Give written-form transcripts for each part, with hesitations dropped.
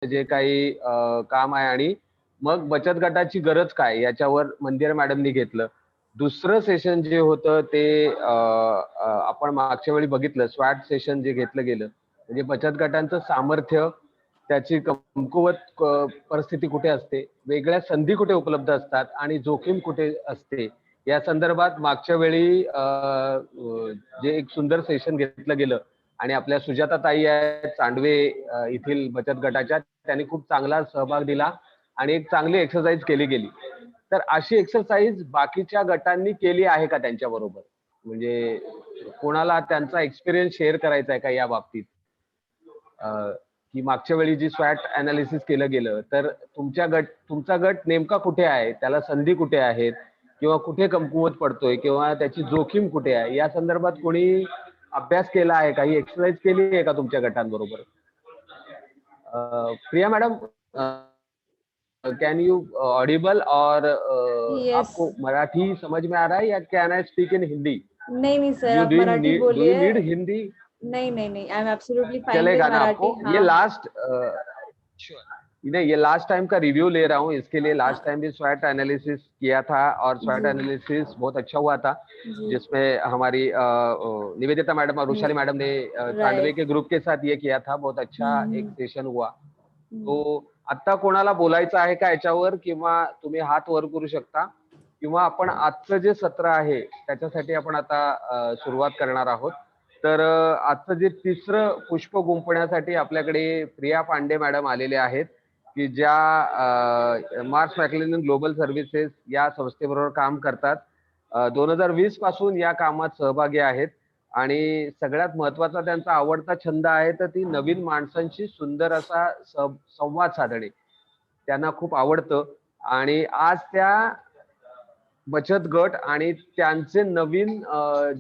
जे काही काम आहे आणि मग बचत गटाची गरज काय याच्यावर मंदिरा मॅडमनी घेतलं. दुसरं सेशन जे होतं ते आपण मागच्या वेळी बघितलं, स्वॅट सेशन जे घेतलं गेलं, म्हणजे बचत गटांचं सामर्थ्य, त्याची कमकुवत परिस्थिती कुठे असते, वेगळ्या संधी कुठे उपलब्ध असतात आणि जोखीम कुठे असते, या संदर्भात मागच्या वेळी जे एक सुंदर सेशन घेतलं गेलं आणि आपल्या सुजाता ताई आहेत चांडवे येथील बचत गटाच्या, त्यांनी खूप चांगला सहभाग दिला आणि एक चांगली एक्सरसाइज केली गेली. तर अशी एक्सरसाइज बाकीच्या गटांनी केली आहे का त्यांच्या बरोबर? म्हणजे कोणाला त्यांचा एक्सपिरियन्स शेअर करायचा आहे का या बाबतीत? की मागच्या वेळी जी स्वॅट अनालिसिस केलं गेलं, तर तुमचा गट नेमका कुठे आहे, त्याला संधी कुठे आहेत, किंवा कुठे कमकुवत पडतोय, किंवा त्याची जोखीम कुठे आहे, या संदर्भात कोणी अभ्यास केला आहे, काही एक्सरसाइज केली आहे का तुमच्या गटांबरोबर? Priya madam, can you audible, और यस। आपको मराठी समझ में आ रहा है या can I speak in Hindi? नहीं सर, यू आप डू मराठी डू यू बोलिए। नीड हिंदी? नहीं, आई एम एब्सोल्युटली फाइन विद चलेगा ना मराठी। आपको? ये हाँ। लास्ट नहीं, ये लास्ट टाइम का रिव्यू ले रहा हूँ, इसके लिए लास्ट टाइम भी स्वैट एनालिसिस किया था और स्वैट एनालिसिस बहुत अच्छा हुआ था, जिसमें हमारी निवेदिता मैडम और वैशाली मैडम ने चांडवे के ग्रुप के साथ ये किया था, बहुत अच्छा एक सेशन हुआ। तो आता कोणाला बोलायचं आहे का याच्यावर, किंवा तुम्ही हात वर करू शकता, किंवा आपण आजचं जे सत्र आहे त्याच्यासाठी आपण आता सुरुवात करणार आहोत. तर आजचं जे तिसरं पुष्प गुंफण्यासाठी आपल्याकडे प्रिया पांडे मॅडम आलेले आहेत, की ज्या मार्क्स मॅक्लेलन ग्लोबल सर्व्हिसेस या संस्थेबरोबर काम करतात. 2020 पासून या कामात सहभागी आहेत आणि सगळ्यात महत्वाचा त्यांचा आवडता छंद आहे तर ती नवीन माणसांशी सुंदर असा संवाद साधणे त्यांना खूप आवडतं. आणि आज त्या बचत गट आणि त्यांचे नवीन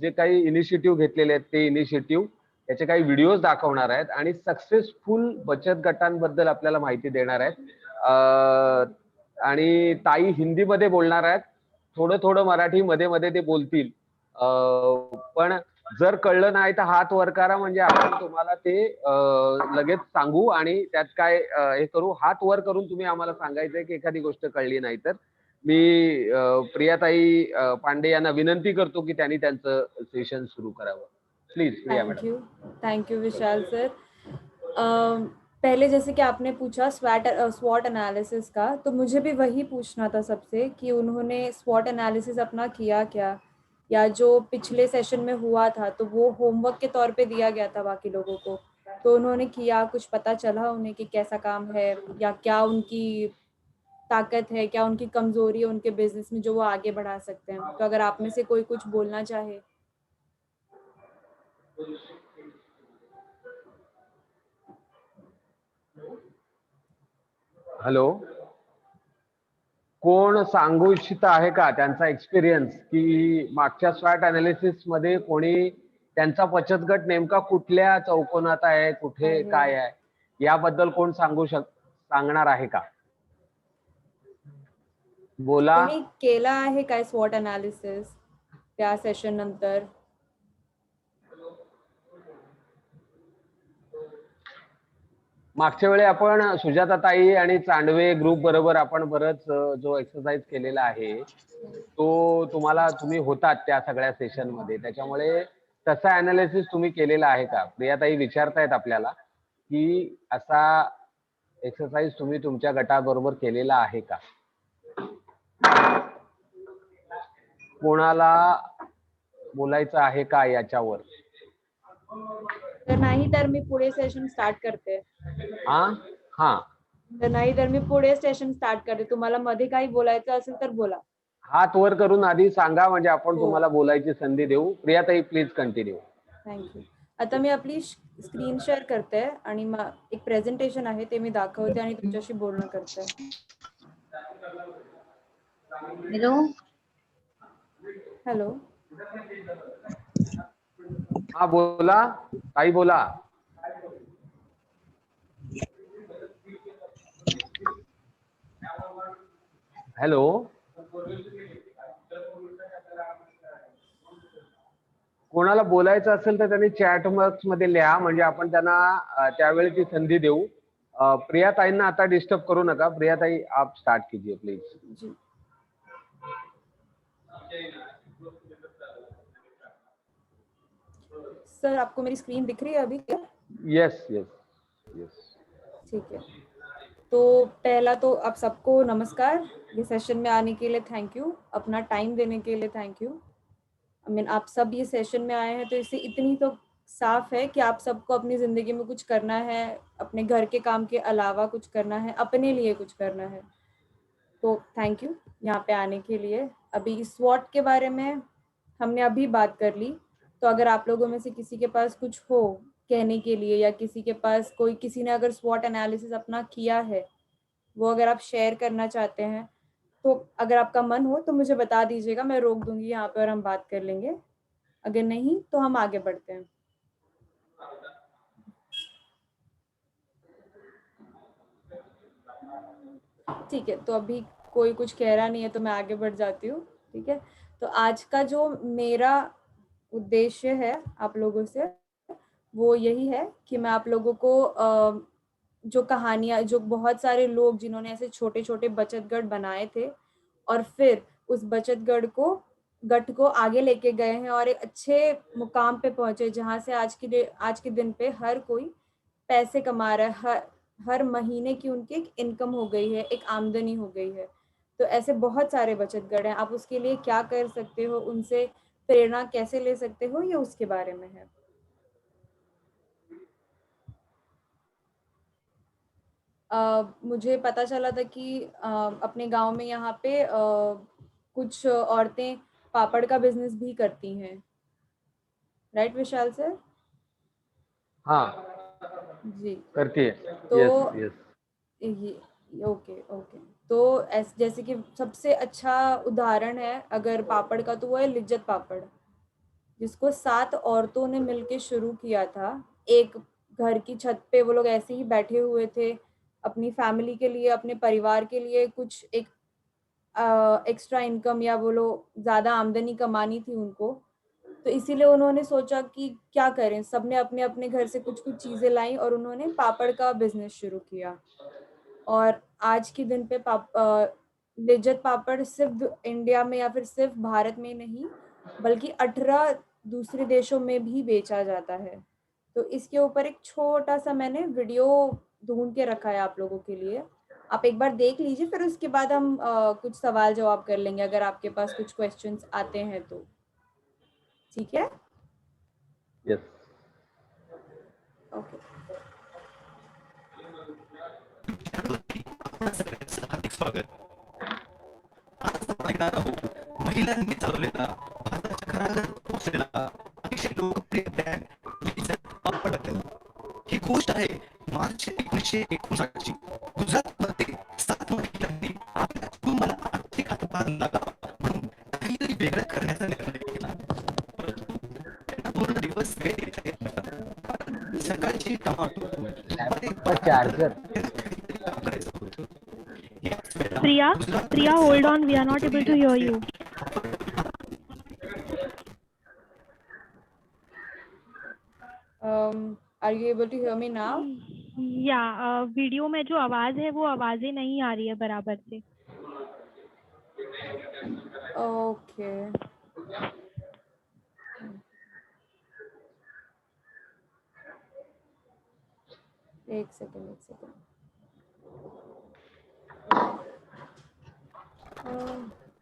जे काही इनिशिएटिव्ह घेतलेले आहेत ते इनिशिएटिव्ह, याचे काही व्हिडिओज दाखवणार आहेत आणि सक्सेसफुल बचत गटांबद्दल आपल्याला माहिती देणार आहेत. आणि ताई हिंदीमध्ये बोलणार आहेत, थोडं थोडं मराठी मध्ये मध्ये ते बोलतील. पण जर कळलं नाही तर हात वर करा, म्हणजे आपण तुम्हाला ते लगेच सांगू आणि त्यात काय हे करू. हात वर करून तुम्ही आम्हाला सांगायचंय की एखादी गोष्ट कळली नाही तर. मी प्रियाताई पांडे यांना विनंती करतो की त्यांनी त्यांचं सेशन सुरू करावं. Please Priya madam. Thank you Vishal sir. पहले जैसे कि आपने पूछा स्वॉट एनालिसिस का, तो मुझे भी वही पूछना था सबसे कि उन्होंने स्वॉट एनालिसिस अपना किया क्या, या जो पिछले सेशन में हुआ था तो वो होमवर्क के तौर पे दिया गया था बाकी लोगों को, तो उन्होंने किया, कुछ पता चला उन्हें कि कैसा काम है या क्या उनकी ताकत है, क्या उनकी कमजोरी है उनके बिजनेस में जो वो आगे बढ़ा सकते हैं। तो अगर आप में से कोई कुछ बोलना चाहे। हॅलो, कोण सांगू इच्छित आहे का त्यांचा एक्सपिरियन्स, की मागच्या स्वॅट अनालिसिस मध्ये कोणी त्यांचा बचत गट नेमका कुठल्या चौकोनात आहे, कुठे काय आहे, याबद्दल कोण सांगणार आहे का? बोला. कोणी केला आहे काय स्वॉट अनालिसिस त्या सेशन नंतर? मागच्या वेळी आपण सुजाता ताई आणि चांडवे ग्रुप बरोबर आपण बरंच जो एक्सरसाइज केलेला आहे तो तुम्ही होतात त्या सगळ्या सेशन मध्ये, त्याच्यामुळे तसा अनालिसिस तुम्ही केलेला आहे का? प्रियाताई विचारतायत आपल्याला की असा एक्सरसाइज तुम्ही तुमच्या गटाबरोबर केलेला आहे का? कोणाला बोलायचं आहे का याच्यावर? तर नाही तर मी पुढे सेशन स्टार्ट करते। हा, तर नाही तर मी पुढे सेशन स्टार्ट करते, तुम्हाला मध्ये काही बोलायचं असेल तर बोला। हात वर करून आधी सांगा, म्हणजे आपण तुम्हाला बोलायची संधी देऊ. प्रियाताई प्लीज कंटिन्यू। थँक्यू। आता मी आपली स्क्रीन शेअर करते आणि एक प्रेझेंटेशन आहे ते मी दाखवते आणि तुमच्याशी बोलणं करते। हॅलो हॅलो, हा बोला ताई, बोला। हॅलो, कोणाला बोलायचं असेल तर त्यांनी चॅट बॉक्स मध्ये लिहा, म्हणजे आपण त्यांना त्यावेळी ती संधी देऊ। प्रिया ताईंना आता डिस्टर्ब करू नका. प्रिया ताई, आप स्टार्ट कीजिए प्लीज. जी. सर, आपको मेरी स्क्रीन दिख रही है अभी? Yes yes yes. ठीक है. तो पहला तो आप सबको नमस्कार. ये सेशन में आने के लिए थैंक यू. अपना टाइम देने के लिए थैंक यू. आई मीन आप सब ये सेशन में आए हैं तो इससे इतनी तो साफ है कि आप सबको अपनी ज़िंदगी में कुछ करना है, अपने घर के काम के अलावा कुछ करना है, अपने लिए कुछ करना है. तो थैंक यू यहाँ पे आने के लिए. अभी स्वॉट के बारे में हमने अभी बात कर ली. तो अगर आप लोगों में से किसी के पास कुछ हो कहने के लिए, या किसी के पास किसी ने अगर स्वॉट एनालिसिस अपना किया है, वो अगर आप शेयर करना चाहते हैं, तो अगर आपका मन हो तो मुझे बता दीजिएगा. मैं रोक दूंगी यहाँ पर, हम बात कर लेंगे. अगर नहीं तो हम आगे बढ़ते हैं. ठीक है. तो अभी कोई कुछ कह रहा नहीं है तो मैं आगे बढ़ जाती हूँ. ठीक है. तो आज का जो मेरा उद्देश्य है आप लोगों से, वो यही है कि मैं आप लोगों को जो कहानियाँ, जो बहुत सारे लोग जिन्होंने ऐसे छोटे छोटे बचत गढ़ बनाए थे और फिर उस बचत गढ़ को आगे लेके गए हैं और एक अच्छे मुकाम पे पहुंचे, जहाँ से आज के दिन पे हर कोई पैसे कमा रहा है. हर महीने की उनकी एक इनकम हो गई है, एक आमदनी हो गई है. तो ऐसे बहुत सारे बचत गढ़ हैं. आप उसके लिए क्या कर सकते हो, उनसे प्रेरणा कैसे ले सकते हो, ये उसके बारे में है. मुझे पता चला था कि अपने गांव में यहाँ पे कुछ औरतें पापड़ का बिजनेस भी करती हैं. राइट विशाल सर? हाँ, जी. करती है. तो यस यस. ये ओके ओके. तो जैसे कि सबसे अच्छा उदाहरण है अगर पापड़ का, तो वो है लिज्जत पापड़, जिसको 7 औरतों ने मिलके शुरू किया था. एक घर की छत पे वो लोग ऐसे ही बैठे हुए थे, अपनी फैमिली के लिए, अपने परिवार के लिए कुछ एक एक्स्ट्रा इनकम या बोलो ज़्यादा आमदनी कमानी थी उनको. तो इसीलिए उन्होंने सोचा कि क्या करें. सबने अपने अपने घर से कुछ कुछ चीज़ें लाई और उन्होंने पापड़ का बिजनेस शुरू किया. और आज के दिन पे लिज्जत पापड़ सिर्फ इंडिया में या फिर सिर्फ भारत में नहीं, बल्कि 18 दूसरे देशों में भी बेचा जाता है. तो इसके ऊपर एक छोटा सा मैंने वीडियो ढूंढ के रखा है आप लोगों के लिए. आप एक बार देख लीजिए, फिर उसके बाद हम कुछ सवाल जवाब कर लेंगे अगर आपके पास कुछ क्वेश्चंस आते हैं तो. ठीक है. यस. ओके. हार्दिक स्वागत. आज आपण ऐकणार आहोत महिलांनी चालवलेला भारताच्या घराघरात पोहोचलेला अतिशय लोकप्रिय ब्रँड लिज्जत पापडबद्दल. ही गोष्ट आहे मार्च 1959 ची. गुजरातमध्ये 7 महिलांनी आपल्या कुटुंबाला आर्थिक हातभार लागावा म्हणून काहीतरी वेगळं करण्याचा निर्णय केला. परंतु त्यांना पूर्ण दिवस वेळ देता येत नव्हता. सकाळची टमाटो चार्जर. काहीतरी काम करायचं होतं. Priya, hold on. We are not able to hear you. Are you able to hear me now? या वीडियो में जो आवाज है वो आवाजें नहीं आ रही है बराबर से. ओके. एक सेकंड.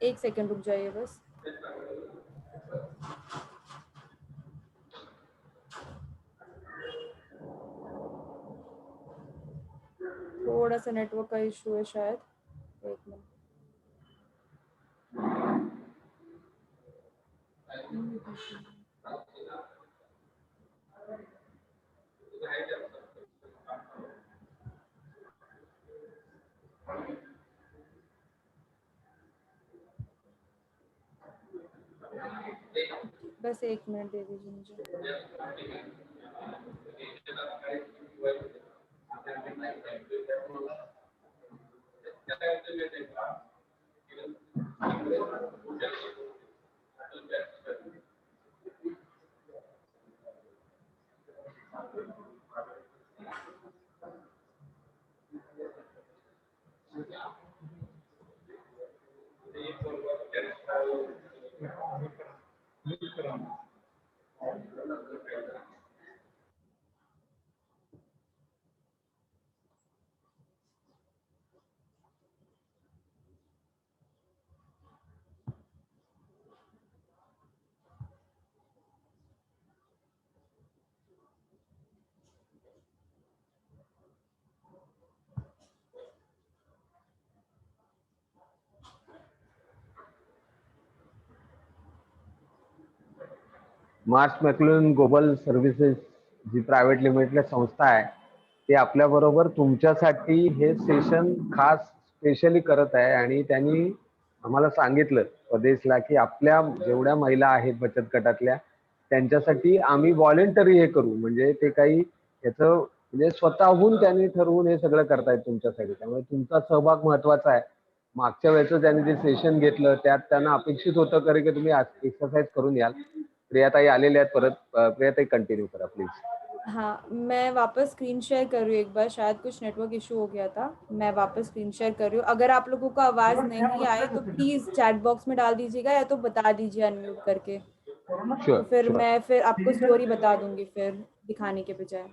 एक सेकंड रुक जाइए बस. थोड़ा सा नेटवर्क का इशू है शायद. एक मिनट. बस एक मिनट दे दीजिए मुझे. मार्स मॅक्लुहान ग्लोबल सर्व्हिसेस जी प्रायव्हेट लिमिटेड संस्था आहे ते आपल्याबरोबर तुमच्यासाठी हे सेशन खास स्पेशली करत आहे आणि त्यांनी आम्हाला सांगितलं स्वदेशला की आपल्या जेवढ्या महिला आहेत बचत गटातल्या त्यांच्यासाठी आम्ही व्हॉलेंटरी हे करू. म्हणजे ते काही याचं म्हणजे स्वतःहून त्यांनी ठरवून हे सगळं करतायत तुमच्यासाठी. त्यामुळे तुमचा सहभाग महत्वाचा आहे. मागच्या वेळेचं त्यांनी जे सेशन घेतलं त्यात त्यांना अपेक्षित होतं की तुम्ही एक्सरसाइज करून याल. प्रियाताई आलेल्या आहेत परत. प्रियाताई कंटिन्यू करा प्लीज. हाँ, मैं वापस स्क्रीन शेयर कर रही हूँ एक बार, शायद कुछ नेटवर्क इशू हो गया था। मैं वापस स्क्रीन शेयर कर रही हूँ। अगर आप लोगों को आवाज़ नहीं आए तो प्लीज़ चैट बॉक्स में डाल दीजिएगा या तो बता दीजिए अनम्यूट करके। तो फिर मैं फिर आपको स्टोरी बता दूंगी फिर दिखाने के बजाय।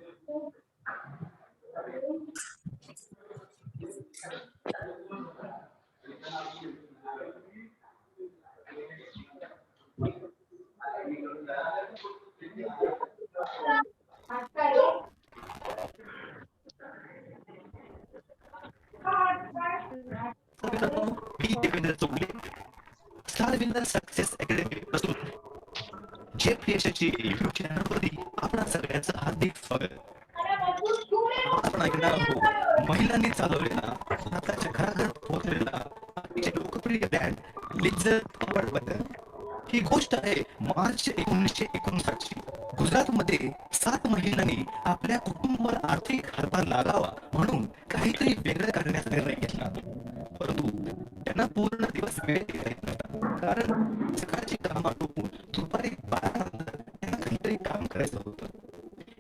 मी Devendra Chougule, star winner success academy प्रस्तुत जेफ यशाची युट्यूब चॅनलवरती आपणा सगळ्यांचं हार्दिक स्वागत. आपण ऐकणार आहोत महिलांनी चालवलेला भारताच्या घराघरात पोहोचलेला अतिशय लोकप्रिय ब्रँड लिज्जत पापडबद्दल. ही गोष्ट आहे मार्च 1959ची. गुजरातमध्ये 7 महिलांनी आपल्या कुटुंबावर आर्थिक हातभार लागावा म्हणून काहीतरी वेगळं करण्याचा निर्णय घेतला. परंतु त्यांना पूर्ण दिवस वेळ देता येत नव्हता, कारण सकाळची काम आटोपून दुपारी 12 नंतर त्यांना काहीतरी काम करायचं होतं.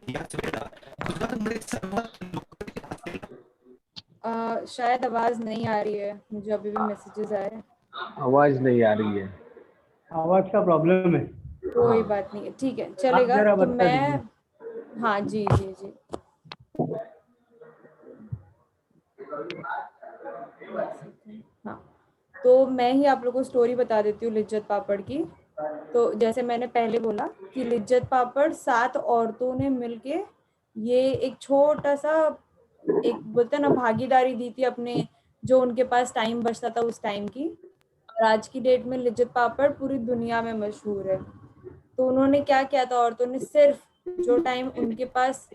याच वेळेला गुजरातमध्ये सर्वात लोकप्रिय असलेला शायद आवाज नहीं आ रही है, मुझे अभी भी मैसेजेस आ रहे हैं। आवाज नहीं आ रही है, आवाज का प्रॉब्लम है। कोई बात नहीं है, ठीक है चलेगा। जरा तो बता मैं दीजिए। हाँ जी जी जी हाँ, तो मैं ही आप लोगों को स्टोरी बता देती हूँ लिज्जत पापड़ की। तो जैसे मैंने पहले बोला कि लिज्जत पापड़ 7 औरतों ने मिलके ये एक छोटा सा एक बोलते हैं ना भागीदारी दी थी अपने जो उनके पास टाइम बचता था उस टाइम की। और आज की डेट में लिज्जत पापड़ पूरी दुनिया में मशहूर है। तो उन्होंने क्या किया था, औरतों ने सिर्फ जो टाइम उनके पास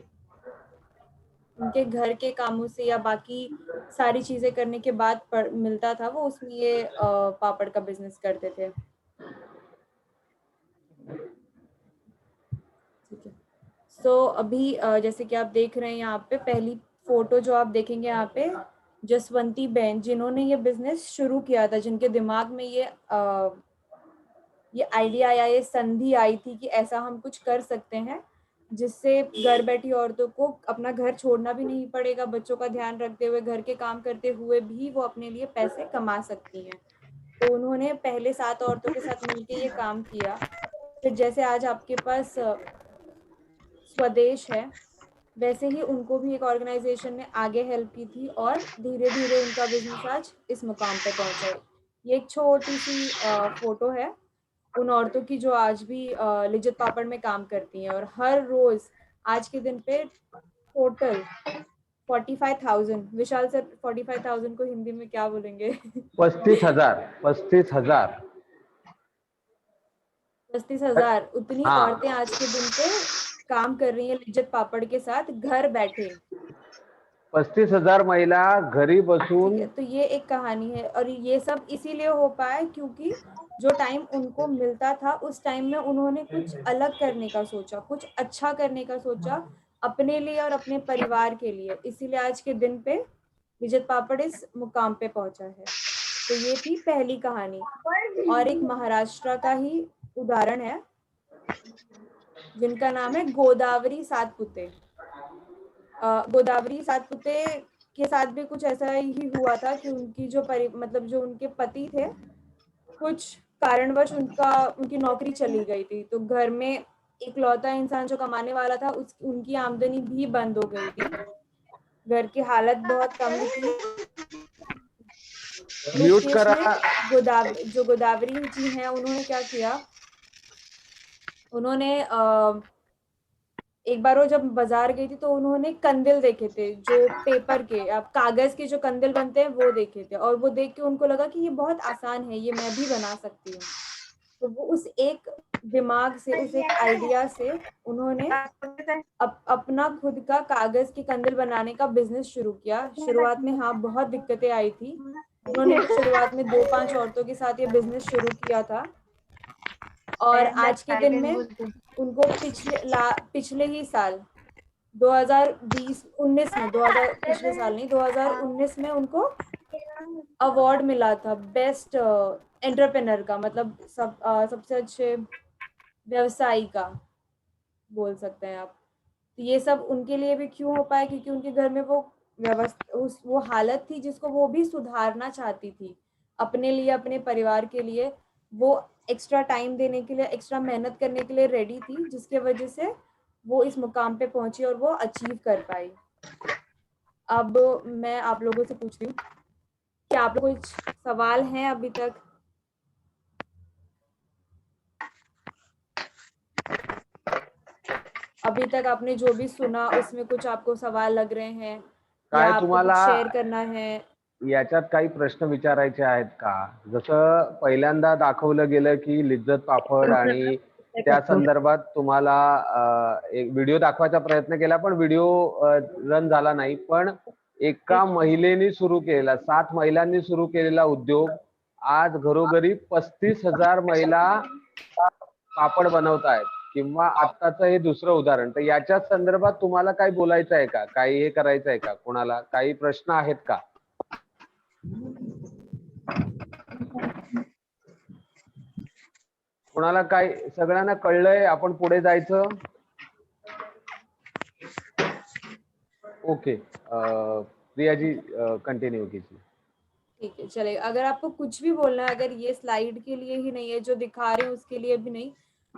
उनके घर के कामों से या बाकी सारी चीजें करने के बाद मिलता था, वो उसमें ये पापड़ का बिजनेस करते थे। ठीक है, सो अभी जैसे कि आप देख रहे हैं यहाँ पे पहली फोटो जो आप देखेंगे यहाँ पे जसवंती बहन, जिन्होंने ये बिजनेस शुरू किया था, जिनके दिमाग में ये आइडिया या ये संधि आई थी कि ऐसा हम कुछ कर सकते हैं जिससे घर बैठी औरतों को अपना घर छोड़ना भी नहीं पड़ेगा, बच्चों का ध्यान रखते हुए घर के काम करते हुए भी वो अपने लिए पैसे कमा सकती हैं। तो उन्होंने पहले 7 औरतों के साथ मिलके ये काम किया। फिर जैसे आज आपके पास स्वदेश है, वैसे ही उनको भी एक ऑर्गेनाइजेशन ने आगे हेल्प की थी और धीरे धीरे उनका बिजनेस आज इस मुकाम पे पहुंचा है। ये एक छोटी सी फोटो है उन औरतों की जो आज भी लिज्जत पापड़ में काम करती हैं और हर रोज आज के दिन पे टोटल 45,000, विशाल सर 45,000 को हिंदी में क्या बोलेंगे? 35,000 35,000 उतनी हाँ। औरतें आज के दिन पे काम कर रही हैं लिज्जत पापड़ के साथ घर बैठे। 35,000 महिला घरी बसून। ठीक है, तो ये एक कहानी है और ये सब इसीलिए हो पाया क्योंकि जो टाइम उनको मिलता था उस टाइम में उन्होंने कुछ अलग करने का सोचा, कुछ अच्छा करने का सोचा अपने लिए और अपने परिवार के लिए। इसीलिए आज के दिन पे लिज्जत पापड़ इस मुकाम पे पहुंचा है। तो ये थी पहली कहानी। और एक महाराष्ट्र का ही उदाहरण है जिनका नाम है गोदावरी सातपुते। गोदावरी सातपुते के साथ भी कुछ ऐसा ही हुआ था कि उनकी जो मतलब जो उनके पति थे कुछ कारणवश उनकी नौकरी चली गई थी, तो घर में इकलौता इंसान जो कमाने वाला था उनकी आमदनी भी बंद हो गई थी, घर की हालत बहुत कम थी। उस म्यूट केस करा। में जो गोदावरी जी हैं, उन्होंने क्या किया, उन्होंने एक बार वो जब बाजार गई थी तो उन्होंने कंदिल देखे थे, जो पेपर के, अब कागज के जो कंदिल बनते हैं वो देखे थे, और वो देख के उनको लगा कि ये बहुत आसान है, ये मैं भी बना सकती हूँ। तो वो उस एक दिमाग से, उस एक आइडिया से उन्होंने अपना खुद का कागज के कंदिल बनाने का बिजनेस शुरू किया। शुरुआत में हाँ बहुत दिक्कतें आई थी, उन्होंने शुरुआत में 2-5 औरतों के साथ ये बिजनेस शुरू किया था, और आज के दिन में उनको पिछले ही साल 2019 में, 2000 पिछले साल नहीं, 2019 में उनको अवार्ड मिला था बेस्ट एंटरप्रेन्योर का, मतलब सबसे अच्छे व्यवसायी का बोल सकते हैं आप। तो ये सब उनके लिए भी क्यों हो पाया, क्योंकि उनके घर में वो वो हालत थी जिसको वो भी सुधारना चाहती थी अपने लिए, अपने परिवार के लिए। वो एक्स्ट्रा टाइम देने के लिए, एक्स्ट्रा मेहनत करने के लिए रेडी थी, जिसके वजह से वो इस मुकाम पे पहुंची और वो अचीव कर पाई। अब मैं आप लोगों से पूछ रही हूँ, क्या आप लोग कुछ सवाल हैं अभी तक? अभी तक आपने जो भी सुना उसमें कुछ आपको सवाल लग रहे हैं, या काय आपको कुछ तुम्हाला शेअर करना है? याच्यात काही प्रश्न विचारायचे आहेत का? जसं पहिल्यांदा दाखवलं गेलं की लिज्जत पापड आणि त्या संदर्भात तुम्हाला एक व्हिडिओ दाखवायचा प्रयत्न केला, पण व्हिडिओ रन झाला नाही. पण एका महिलेने सुरू केलेला, 7 महिलांनी सुरू केलेला उद्योग आज घरोघरी 35,000 महिला पापड बनवत आहेत, किंवा आत्ताचं हे दुसरं उदाहरण. तर याच्या संदर्भात तुम्हाला काही बोलायचं आहे का? काही हे करायचं आहे का? कोणाला काही प्रश्न आहेत का? कोणाला काय? सगळ्यांना कळलंय? आपण पुढे जायचं? ओके, प्रिया जी कंटिन्यू कीजिए. ठीक है, चलेगा। अगर आपको कुछ भी बोलना है, अगर ये स्लाइड के लिए ही नहीं है, जो दिखा रहे हैं उसके लिए भी नहीं,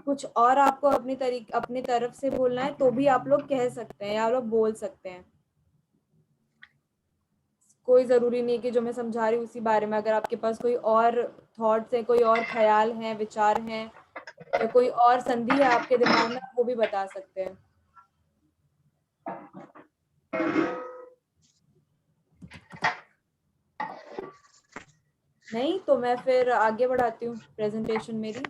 कुछ और आपको अपनी तरफ से बोलना है तो भी आप लोग कह सकते हैं, या लोग बोल सकते हैं। कोई ज़रूरी नहीं है कि जो मैं समझा रही हूँ उसी बारे में। अगर आपके पास कोई और थॉट्स हैं, कोई और ख्याल हैं, विचार हैं, या कोई और संधि है आपके दिमाग में, आप वो भी बता सकते हैं। नहीं तो मैं फिर आगे बढ़ाती हूँ प्रेजेंटेशन मेरी।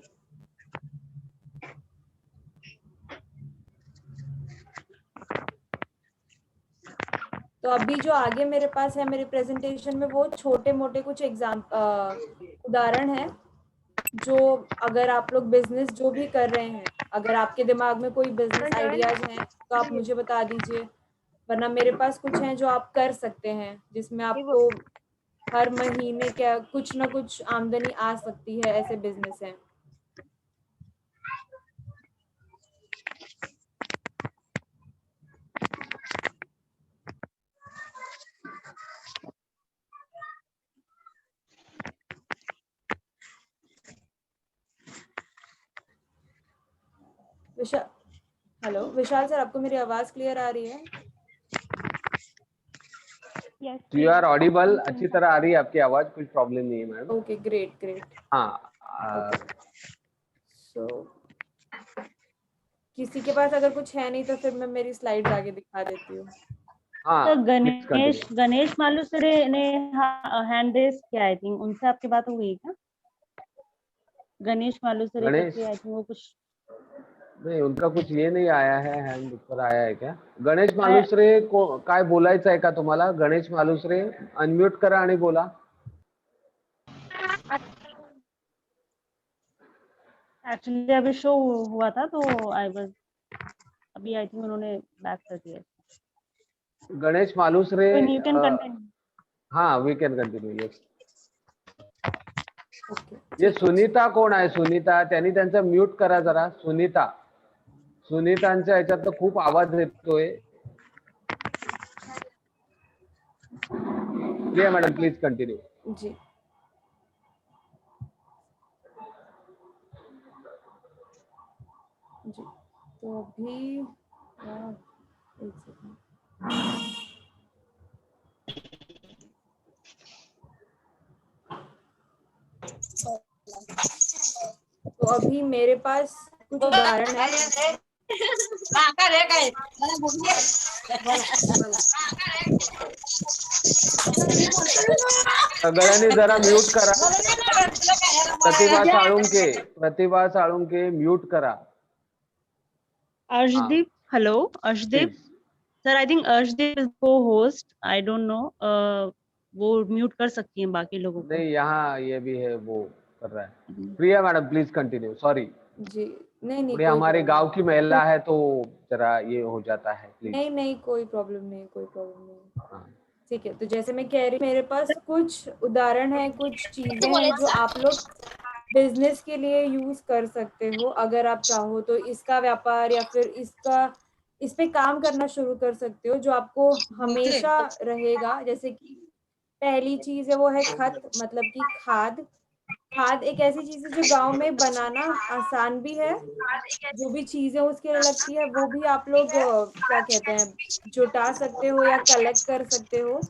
तो अभी जो आगे मेरे पास है मेरे प्रेजेंटेशन में, वो छोटे मोटे कुछ उदाहरण हैं, जो अगर आप लोग बिजनेस जो भी कर रहे हैं, अगर आपके दिमाग में कोई बिजनेस आइडियाज हैं तो आप मुझे बता दीजिए, वरना मेरे पास कुछ हैं जो आप कर सकते हैं, जिसमें आपको हर महीने क्या कुछ ना कुछ आमदनी आ सकती है, ऐसे बिजनेस हैं। हेलो विशाल सर, आपको मेरी आवाज क्लियर आ रही है? Yes, यू आर ऑडिबल, अच्छी तरह आ रही है आपकी आवाज, कुछ प्रॉब्लम नहीं है मैम. Okay, great. हाँ, सो किसी के पास अगर कुछ है नहीं तो फिर मैं मेरी स्लाइड्स आगे दिखा देती हूँ। हाँ, तो please continue. गणेश मालुसरे ने हैंड रेस किया, आई थिंक उनसे आपकी बात हो गई क्या? गणेश मालुसरे गणेश? करके, आई थिंक वो कुछ नहीं, उनका कुछ ये नहीं आया है, हैंड ऊपर आया है क्या? गणेश मालुसरे को काय बोलायचं आहे का तुम्हाला? गणेश मालुसरे अनम्यूट करा आणि बोला. एक्चुअली अभी शो हुआ था तो अभी आई थिंक उन्होंने बैक कर दिया। Ganesh Malusare, you can continue. हाँ, वी कैन कंटिन्यू. यस. ये सुनीता कोण आहे? सुनीता, त्यांनी त्यांचा म्यूट करा जरा. सुनीतांच्या ह्याच्यात तर खूप आवाज येतोय. Priya madam, please continue. जी, जी, तो अभी एक सेकंड। तो अभी मेरे पास कुछ उदाहरण है। सगळ्यांनी जरा म्यूट करा. प्रतिभा साळुंके म्यूट करा Arshdeep, hello Arshdeep please. Sir, I think Arshdeep is co-host, I don't know, वो म्यूट कर सकती हैं बाकी लोगों को। नहीं, यहाँ ये भी है, वो कर रहा है. Priya madam please continue. Sorry, जी, नहीं थोड़ी कोई हमारे प्रॉब्लम गांव की महिला है तो जरा ये हो जाता है. प्लीज. नहीं, कोई प्रॉब्लम नहीं, कोई प्रॉब्लम नहीं। हाँ. ठीक है, तो जैसे मैं कह रही हूँ, मेरे पास कुछ उदाहरण है, कुछ चीजें हैं जो आप लोग बिजनेस के लिए यूज कर सकते हो। अगर आप चाहो तो इसका व्यापार या फिर इस पे काम करना शुरू कर सकते हो, जो आपको हमेशा रहेगा। जैसे कि पहली चीज है वो है खत, मतलब कि खाद। खाद एक ऐसी चीज है जो गांव में बनाना आसान भी है। जो भी चीजें उसके लिए लगती है वो भी आप लोग क्या कहते हैं, जुटा सकते हो या कलेक्ट कर सकते हो।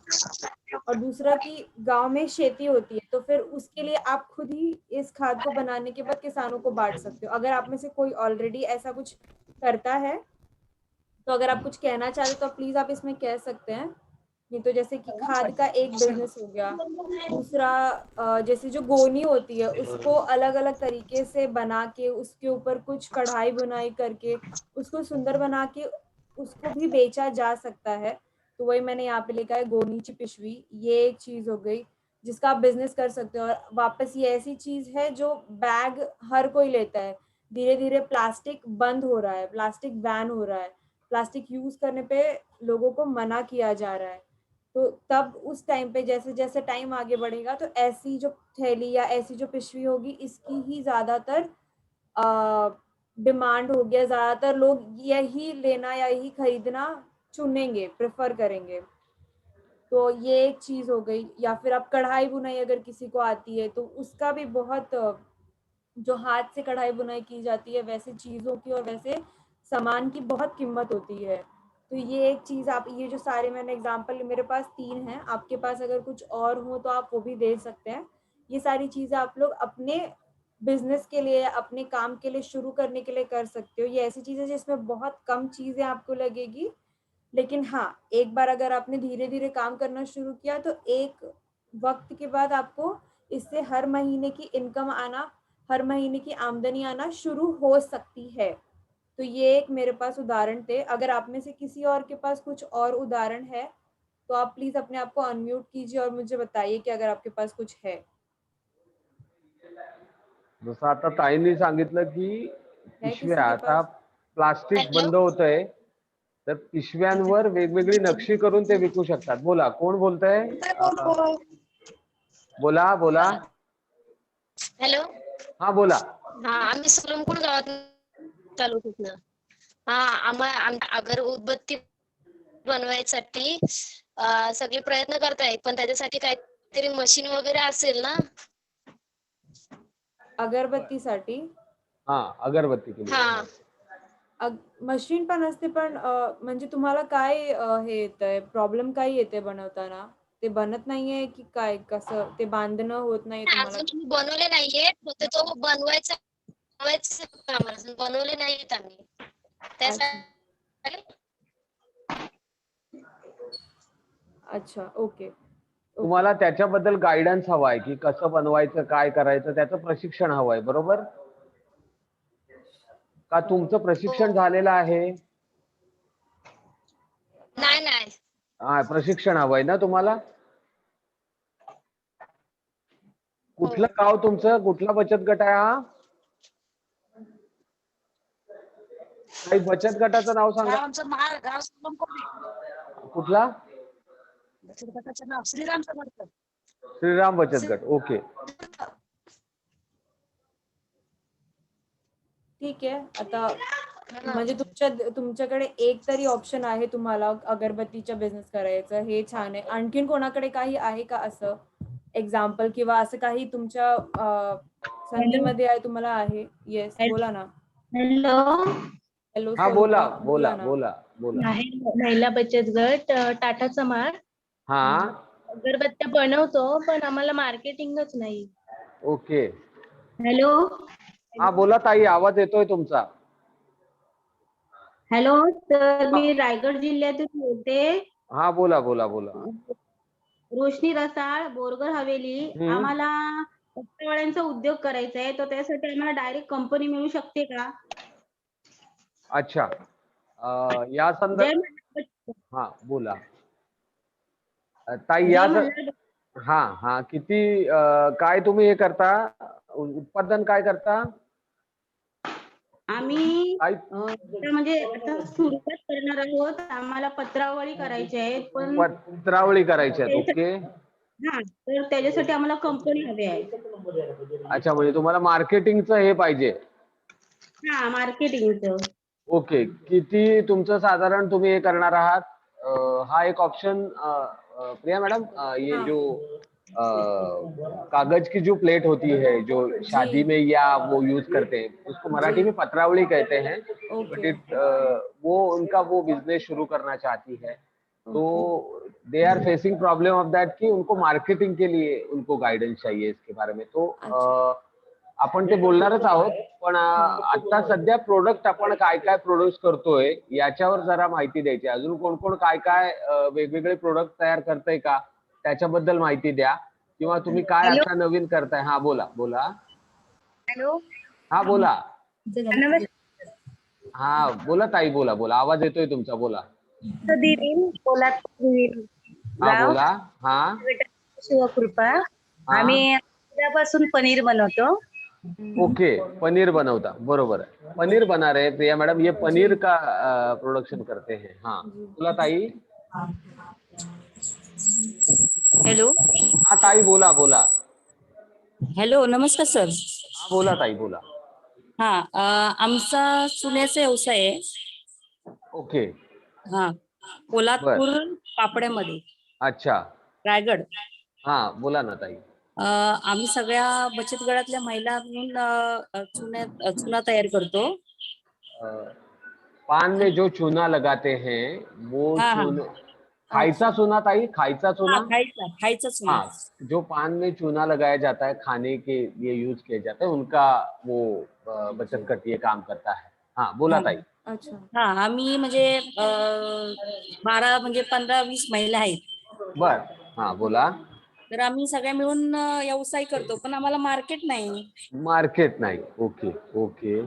और दूसरा कि गांव में खेती होती है, तो फिर उसके लिए आप खुद ही इस खाद को बनाने के बाद किसानों को बांट सकते हो। अगर आप में से कोई ऑलरेडी ऐसा कुछ करता है, तो अगर आप कुछ कहना चाहते हो तो प्लीज आप इसमें कह सकते हैं। नहीं तो जैसे कि खाद का एक बिजनेस हो गया। दूसरा जैसे जो गोनी होती है उसको अलग अलग तरीके से बना के उसके ऊपर कुछ कढ़ाई बुनाई करके उसको सुंदर बना के उसको भी बेचा जा सकता है। तो वही मैंने यहाँ पे लिखा है, गोनीची पिशवी। ये एक चीज हो गई जिसका आप बिजनेस कर सकते हो। और वापस ये ऐसी चीज है जो बैग हर कोई लेता है। धीरे धीरे प्लास्टिक बंद हो रहा है, प्लास्टिक बैन हो रहा है, प्लास्टिक यूज करने पे लोगों को मना किया जा रहा है। तो तब उस टाइम पे जैसे जैसे टाइम आगे बढ़ेगा तो ऐसी जो थैली या ऐसी जो पिशवी होगी इसकी ही ज्यादातर डिमांड होगी। ज्यादातर लोग यही लेना या यही खरीदना चुनेंगे, प्रेफर करेंगे। तो ये एक चीज हो गई। या फिर आप कढ़ाई बुनाई अगर किसी को आती है तो उसका भी बहुत जो हाथ से कढ़ाई बुनाई की जाती है वैसे चीजों की और वैसे सामान की बहुत कीमत होती है। तो ये एक चीज, आप ये जो सारे मैंने एग्जांपल, मेरे पास 3 हैं, आपके पास अगर कुछ और हो तो आप वो भी दे सकते हैं। ये सारी चीजें आप लोग अपने बिजनेस के लिए, अपने काम के लिए शुरू करने के लिए कर सकते हो। ये ऐसी चीजें जिसमें बहुत कम चीजें आपको लगेगी, लेकिन हाँ, एक बार अगर आपने धीरे धीरे काम करना शुरू किया तो एक वक्त के बाद आपको इससे हर महीने की इनकम आना, हर महीने की आमदनी आना शुरू हो सकती है। तो ये एक मेरे पास उदाहरण थे। अगर आप में से किसी और के पास कुछ और उदाहरण है तो आप प्लीज अपने आप को अनम्यूट कीजिए और मुझे बताइए कि अगर आपके पास कुछ है। जसं आता ताईंनी सांगितलं की किसी पिशव्या के आता पास? प्लास्टिक बंद होतंय, तर पिशव्यांवर वेगवेगळी नक्षी करून ते विकू शकतात. बोला, कोण बोलतंय? बोला बोला. हॅलो. हा बोला. हा, आम्ही सोलमकुळ गावात चालू तिथनं. हा, अगर उदबत्ती बनवायसाठी सगळे प्रयत्न करतायत, पण त्याच्यासाठी काहीतरी मशीन वगैरे असेल ना? अगरबत्तीसाठी? हा, अगरबत्ती केली. हा. मशीन पण असते, पण म्हणजे तुम्हाला काय हे येतंय, प्रॉब्लेम काय येते बनवताना? ते बनत नाहीये की काय, कसं ते बांधणं होत नाही तुम्हाला? अजून आम्ही बनवले नाहीये, फक्त तो बनवायचा काम आहे. अजून बनवले नाहीयेत आम्ही. त्यासाठी अच्छा, ओके. तुम्हाला त्याच्याबद्दल गाईडन्स हवाय की कसं बनवायचं, काय करायचं, त्याचं प्रशिक्षण हवंय, बरोबर? का तुमचं प्रशिक्षण झालेलं आहे? नाही. हा, प्रशिक्षण हवंय ना तुम्हाला? कुठलं गाव तुमचं? कुठला बचत गट आहे हा? काही बचत गटाचं नाव सांगा. कुठला? बचत गटाचं नाव श्रीरामचं गट. श्रीराम बचत गट. ओके. ठीक आहे. आता म्हणजे तुमच्याकडे एक तरी ऑप्शन आहे तुम्हाला अगरबत्तीचा बिझनेस करायचं, हे छान आहे. आणखीन कोणाकडे काही आहे का असं एक्झाम्पल किंवा असं काही तुमच्या संधीमध्ये आहे, तुम्हाला आहे? येस, बोला ना. हॅलो, हेलो हाँ बोला सोनिका, बोला ना. बोला बोला. आहे महिला बचत गट टाटा समार. हाँ अगरबत्त्या बनवतो पण आम्हाला मार्केटिंगच नाही. ओके. हॅलो हाँ बोला ताई, आवाज येतोय तुमचा. हॅलो, तर मी रायगड जिल्ह्यातून बोलते. हाँ बोला बोला बोला. रोशनी रसाळ, बोरगर हवेली. हम्म. आम्हाला पत्रावळ्यांचा उद्योग करायचा आहे, तर त्यासाठी आम्हाला डायरेक्ट कंपनी मिळू शकते का? अच्छा. या जय संदर्भ महिला हाँ बोला. ताई जय या महिला हाँ हाँ किती काय तुम्ही हे करता, उत्पादन काय करता आम्ही ताई? आता म्हणजे आता सुरुवात करणार आहोत. आम्हाला पत्रावळी करायची आहे, पण पत्रावळी करायची आहेत. ओके. हा, तर त्याच्यासाठी आम्हाला कंपनी हवी आहे. अच्छा, म्हणजे तुम्हाला मार्केटिंगचं हे पाहिजे. हा, मार्केटिंगचं. ओके. किती तुमचं साधारण तुम्ही हे करणार आहात? हा एक ऑप्शन प्रिया मैडम, ये हाँ. जो कागज की जो प्लेट होती है जो शादी में या वो यूज करते हैं, उसको मराठी में पत्रावली कहते हैं. But okay. इट वो उनका वो बिजनेस शुरू करना चाहती है, तो दे are facing problem of that कि उनको मार्केटिंग के लिए उनको गाइडेंस चाहिए इसके बारे में. तो आपण ते बोलणारच आहोत, पण आता सध्या प्रोडक्ट आपण काय काय प्रोड्यूस करतोय याच्यावर जरा माहिती द्यायची. अजून कोण कोण काय काय वेगवेगळे प्रोडक्ट तयार करताय का, त्याच्याबद्दल माहिती द्या. किंवा तुम्ही काय आता नवीन करताय. हा बोला बोला. हॅलो, हा बोला. नमस्कार हा बोला ताई, बोला बोला. आवाज येतोय तुमचा, बोला. दीदी, पोलादपूर हा गाव, बोला. हा शिवकृपा. हा आम्ही दुधापासून पनीर बनवतो. ओके. पनीर बनवता, बरोबर है. पनीर बना रहे हैं प्रिया मैडम, ये पनीर का प्रोडक्शन करते हैं. हाँ बोला ताई. हॅलो हाँ ताई बोला बोला. हॅलो, नमस्कार सर. हाँ बोला ताई बोला. हा, आमचा चुन्याचा व्यवसाय आहे. ओके. हा, बर. पोलादपूर पापड्यामध्ये, अच्छा. रायगड. हाँ बोला ना ताई. आम्ही सगळ्या बचत गटातल्या महिला मिळून चुना तयार करतो. अ, पान में जो चूना लगाते हैं वो हा हा खायचा चूना ताई, खायचा हा, चूना. खायचा चुना. हाँ, जो पान में चूना लगाया जाता है, खाने के लिए यूज किया जाता है, उनका वो बचत गट ये काम करता है. हाँ बोला हा ताई. अच्छा. हा, आम्ही म्हणजे 12 म्हणजे 15-20 महिला आहेत. बर. हाँ बोला. तर आम्ही सगळ्या मिळून व्यवसाय करतो, पण आम्हाला मार्केट नाही. मार्केट नाही. Okay okay.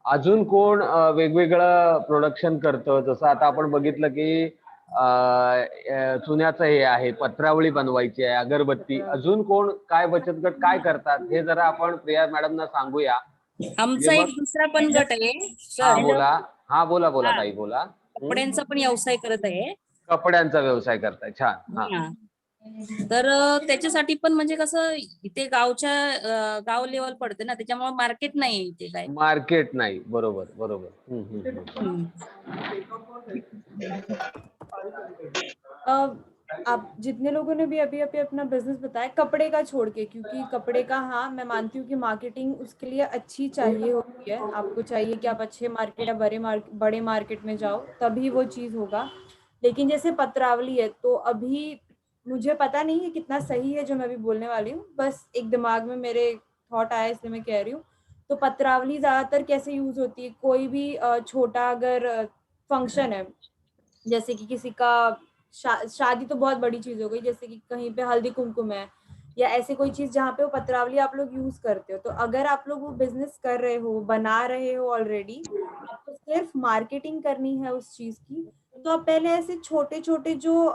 अजून कोण वेगवेगळं प्रोडक्शन करतं, जसं आता आपण बघितलं की चुन्याचं हे आहे, पत्रावळी बनवायची आहे, अगरबत्ती. अजून कोण काय बचत गट काय करतात हे जरा आपण प्रिया मॅडमना सांगूया. आमचा एक दुसरा पण गट आहे हा सर. बोला. हा बोला बोला हा, ताई बोला. कपड्यांचा पण व्यवसाय करत आहे. कपड्यांचा व्यवसाय करताय, छान. हा हा. तर त्याच्यासाठी पण म्हणजे कसं इथे गाव लेवल पडते ना, त्याच्यामुळे मार्केट नाही इथे काय. मार्केट नाही. बरोबर बरोबर. आप जितने लोगों ने भी अभी अभी अपना बिजनेस बताया कपड़े का छोड़ के, क्योंकि कपड़े का हाँ मैं मानती हूँ कि मार्केटिंग उसके लिए अच्छी चाहिए होती है. आपको चाहिए कि आप अच्छे मार्केट या बड़े मार्केट में जाओ, तभी वो चीज़ होगा. लेकिन जैसे पत्रावली है, तो अभी मुझे पता नहीं है कितना सही है जो मैं अभी बोलने वाली हूँ, बस एक दिमाग में मेरे थॉट आया इसलिए मैं कह रही हूँ. तो पत्रावली ज़्यादातर कैसे यूज़ होती है, कोई भी छोटा अगर फंक्शन है, जैसे कि किसी का शादी तो बहुत बड़ी चीज़ हो गई, जैसे कि कहीं पे हल्दी कुमकुम है या ऐसे कोई चीज़ जहाँ पे वो पत्रावली आप लोग यूज़ करते हो. तो अगर आप लोग वो बिजनेस कर रहे हो, बना रहे हो ऑलरेडी, आपको सिर्फ मार्केटिंग करनी है उस चीज़ की, तो आप पहले ऐसे छोटे छोटे जो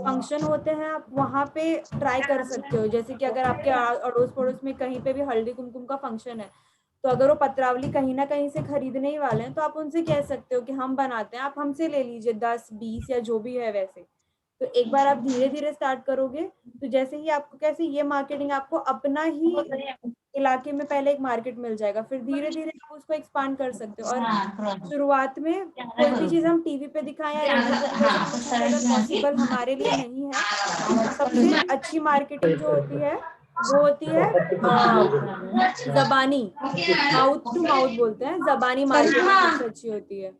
फंक्शन होते हैं आप वहाँ पे ट्राई कर सकते हो. जैसे कि अगर आपके अड़ोस पड़ोस में कहीं पे भी हल्दी कुमकुम का फंक्शन है, तो अगर वो पत्रावली कहीं ना कहीं से खरीदने ही वाले हैं, तो आप उनसे कह सकते हो कि हम बनाते हैं, आप हमसे ले लीजिए 10-20 या जो भी है वैसे. तो एक बार आप धीरे धीरे स्टार्ट करोगे, तो जैसे ही आपको कैसे ये मार्केटिंग आपको अपना ही इलाके में पहले एक मार्केट मिल जाएगा, फिर धीरे धीरे आप उसको एक्सपांड कर सकते हो. और शुरुआत में कोई भी चीज हम टीवी पे दिखाएं या पॉसिबल हमारे लिए नहीं है. सबसे अच्छी मार्केटिंग जो होती है वो होती है जबानी, माउथ टू माउथ बोलते हैं, जबानी मार्केटिंग सबसे अच्छी होती है।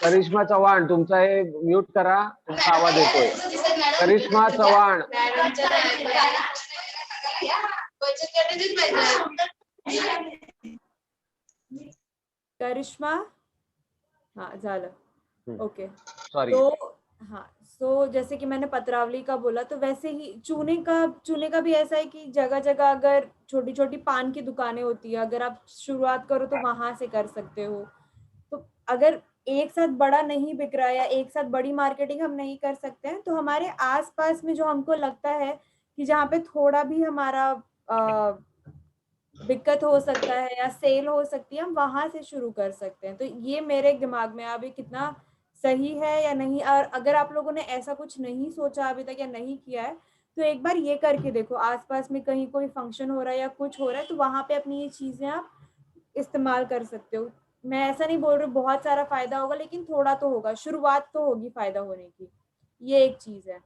करिश्मा चव्हाण तुमचा हे म्यूट करा, तुमचा आवाज येतोय. करिश्मा चव्हाण. करिश्मा, हाँ झालं, ओके। सॉरी. तो हाँ, तो जैसे कि मैंने पत्रावली का बोला, तो वैसे ही चूने का भी ऐसा है कि जगह जगह अगर छोटी छोटी पान की दुकानें होती है, अगर आप शुरुआत करो तो वहां से कर सकते हो। तो अगर एक साथ बड़ा नहीं बिक रहा है या एक साथ बड़ी मार्केटिंग हम नहीं कर सकते हैं, तो हमारे आसपास में जो हमको लगता है कि जहाँ पे थोड़ा भी हमारा दिक्कत हो सकता है या सेल हो सकती है, हम वहां से शुरू कर सकते हैं। तो ये मेरे दिमाग में अभी कितना सही है या नहीं, और अगर आप लोगों ने ऐसा कुछ नहीं सोचा अभी तक या नहीं किया है, तो एक बार ये करके देखो, आसपास में कहीं कोई फंक्शन हो रहा है या कुछ हो रहा है, तो वहां पे अपनी ये चीजें आप इस्तेमाल कर सकते हो। मैं ऐसा नहीं बोल रही बहुत सारा फायदा होगा, लेकिन थोड़ा तो होगा, शुरुआत तो होगी फायदा होने की। ये एक चीज है।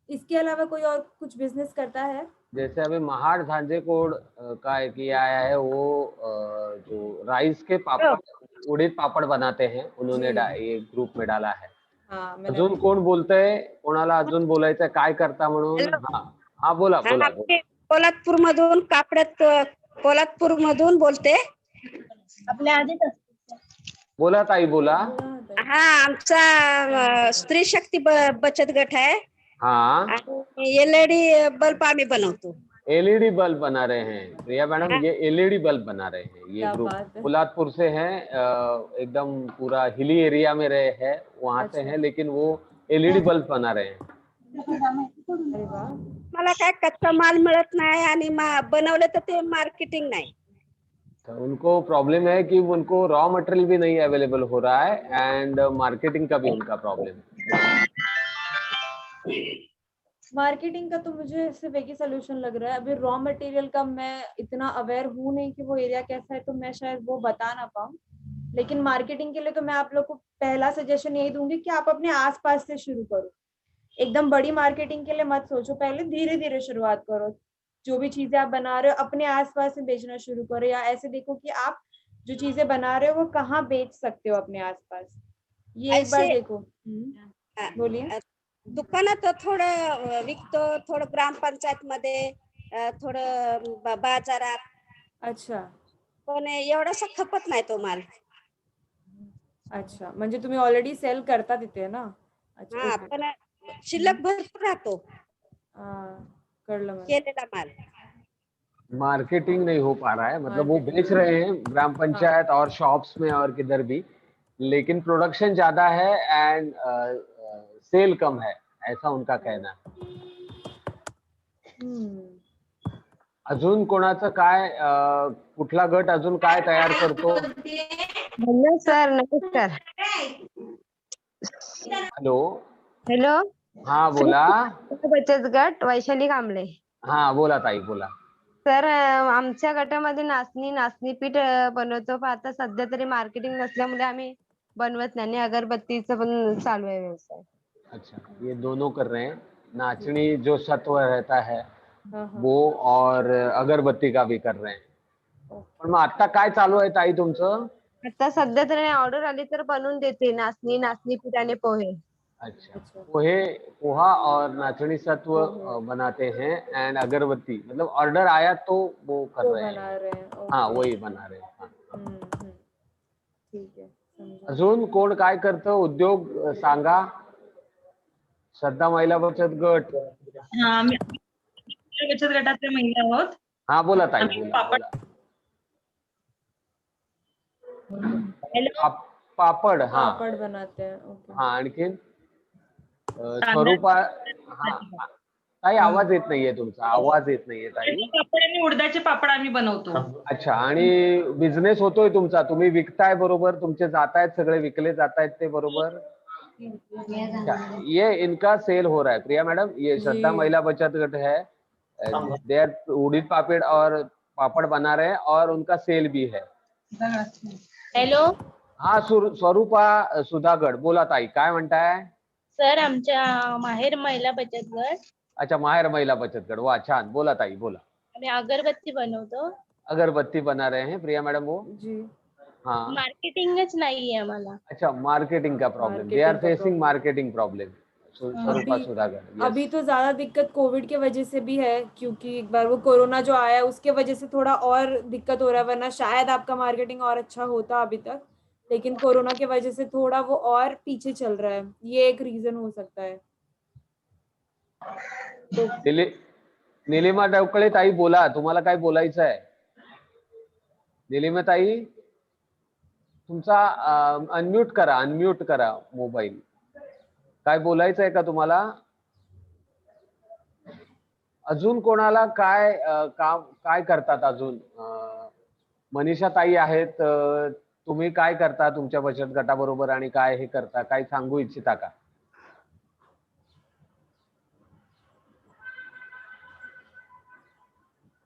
इसके अलावा कोई और कुछ बिजनेस करता है? जैसे अभी महार झांझेकोड का एक ये आया है, वो जो राइस के पापड़, उड़ीद पापड़ बनाते हैं, उन्होंने ये ग्रुप में डाला है. हाँ, अजून कोण बोलतंय? कोणाला अजून बोलायचं काय करता म्हणून? हा बोला बोला. पोलादपूर मधून बोलते. आपल्या आधीच बोला ताई बोला. हा, आमचा स्त्री शक्ती बचत गट है. हाँ, एलईडी बल्ब आम्ही बनवतो. एलईडी बल्ब बना रहे हैं प्रिया मैडम, ये एलईडी बल्ब बना रहे हैं. ये क्या ग्रुप बात है। पोलादपुर से है, एकदम पूरा हिली एरिया में रहे हैं, वहाँ से हैं, लेकिन वो एलईडी बल्ब बना रहे हैं. अरे वाह, मला काय कच्चा माल मिळत नाही आणि बनवले तर ते मार्केटिंग नाही. तो उनको प्रॉब्लम है कि उनको रॉ मटेरियल भी नहीं अवेलेबल हो रहा है एंड मार्केटिंग का भी उनका प्रॉब्लम है. मार्केटिंग का तो मुझे सिर्फ एक ही सोल्यूशन लग रहा है। अभी रॉ मटेरियल का मैं इतना अवेयर हूँ नहीं कि वो एरिया कैसा है, तो मैं शायद वो बता ना पाऊँ। लेकिन मार्केटिंग के लिए तो मैं आप लोग को पहला सजेशन यही दूंगी कि आप अपने आसपास से शुरू करो। एकदम बड़ी मार्केटिंग के लिए मत सोचो, पहले धीरे धीरे शुरुआत करो। जो भी चीजें आप बना रहे हो अपने आसपास में बेचना शुरू करो, या ऐसे देखो कि आप जो चीजें बना रहे हो वो कहाँ बेच सकते हो अपने आसपास। ये एक बार देखो। बोलिए। दुकानात थोडं विकतो, थोडं ग्रामपंचायत मध्ये, थोडं बाजारात. अच्छा, पण एवढासा खपत नाही तो माल. अच्छा, म्हणजे तुम्ही ऑलरेडी सेल करता तिथे ना? अच्छा, हा, पण शिल्लक भरपूर राहतो कळलं मला. केलेला माल. मार्केटिंग नहीं हो पा रहा है, मतलब वो बेच रहे हैं ग्राम पंचायत और शॉप्स में और किधर भी, लेकिन प्रोडक्शन ज्यादा है एंड सेल कम है, ऐसा उनका कहना है. अजून कोणाचं काय, कुठला गट अजून काय तयार करतो? हॅलो सर, नमस्कार. हॅलो. हॅलो. हा बोला. बचत गट, वैशाली कांबळे. हा बोला ताई बोला. सर, आमच्या गटामध्ये नाचणी पीठ बनवतो, पण आता सध्या तरी मार्केटिंग नसल्यामुळे आम्ही बनवत नाही. अगरबत्तीचं पण चालू आहे व्यवसाय. अच्छा, ये दोनों कर रहे हैं, नाचनी जो सत्व रहता है वो, और अगरबत्ती का भी कर रहे हैं. पण मग आता काय चालू आहे ताई तुमचं? आता सध्या तरी ऑर्डर आली तर बनवून देते, नाचणी पीठ आणि पोहे. अच्छा, पोहा और नाचनी सत्व बनाते हैं एंड अगरबत्ती, मतलब ऑर्डर आया तो वो कर रहे हैं. हाँ, वही बना रहे हैं. ठीक है. अजून कोण काय करतं उद्योग सांगा? श्रद्धा महिला बचत गट. हा, मी बचत गटाच्या महिला आहोत. हा बोला ताई बोला. पापड. हाँ, पापड़ बनाते हैं. ओके. हाँ, आणखीन स्वरूपा. हा ताई, आवाज येत नाहीये तुमचा, आवाज येत नाहीये ताई. पापड आणि उडदाचे पापड आम्ही बनवतो. अच्छा, आणि बिझनेस होतोय तुमचा, तुम्ही विकताय बरोबर, तुमचे जातायत सगळे विकले जातायत ते बरोबर? ये इनका सेल हो रहा है प्रिया मैडम, ये श्रद्धा महिला बचत गट है, देर उड़ीद पापड़ और पापड़ बना रहे हैं और उनका सेल भी है. हेलो. हा स्वरूपा सुधागड, बोला ताई, काय म्हणताय? सर आमच्या माहेर महिला बचत गट. अच्छा, माहेर महिला बचत गट, वाह छान, बोला ताई बोला. आम्ही अगरबत्ती बनवतो. अगरबत्ती बना रहे हैं प्रिया मैडम वो? जी. हाँ. मार्केटिंगच नाहीये आम्हाला. अच्छा, मार्केटिंग का problem, they are facing marketing problem. Swarupa Sudhakar, अभी तो ज्यादा दिक्कत कोविड के वजह से भी है, क्योंकि एक बार वो कोरोना जो आया उसके वजह से थोड़ा और दिक्कत हो रहा है, वरना शायद आपका मार्केटिंग और अच्छा होता अभी तक, लेकिन कोरोना के वजह से थोड़ा वो और पीछे चल रहा है, ये एक रीजन हो सकता है. नीलिमा डवकळे ताई, बोला, तुम्हाला काय बोलायचं आहे? नीलिमा ताई, तुमचा अनम्यूट करा मोबाईल. काय बोलायचं आहे का तुम्हाला? अजून कोणाला काय काम काय करतात अजून? मनीषा ताई आहेत, तुम्ही काय करता तुमच्या बचत गटाबरोबर आणि काय हे करता, काय सांगू इच्छिता का?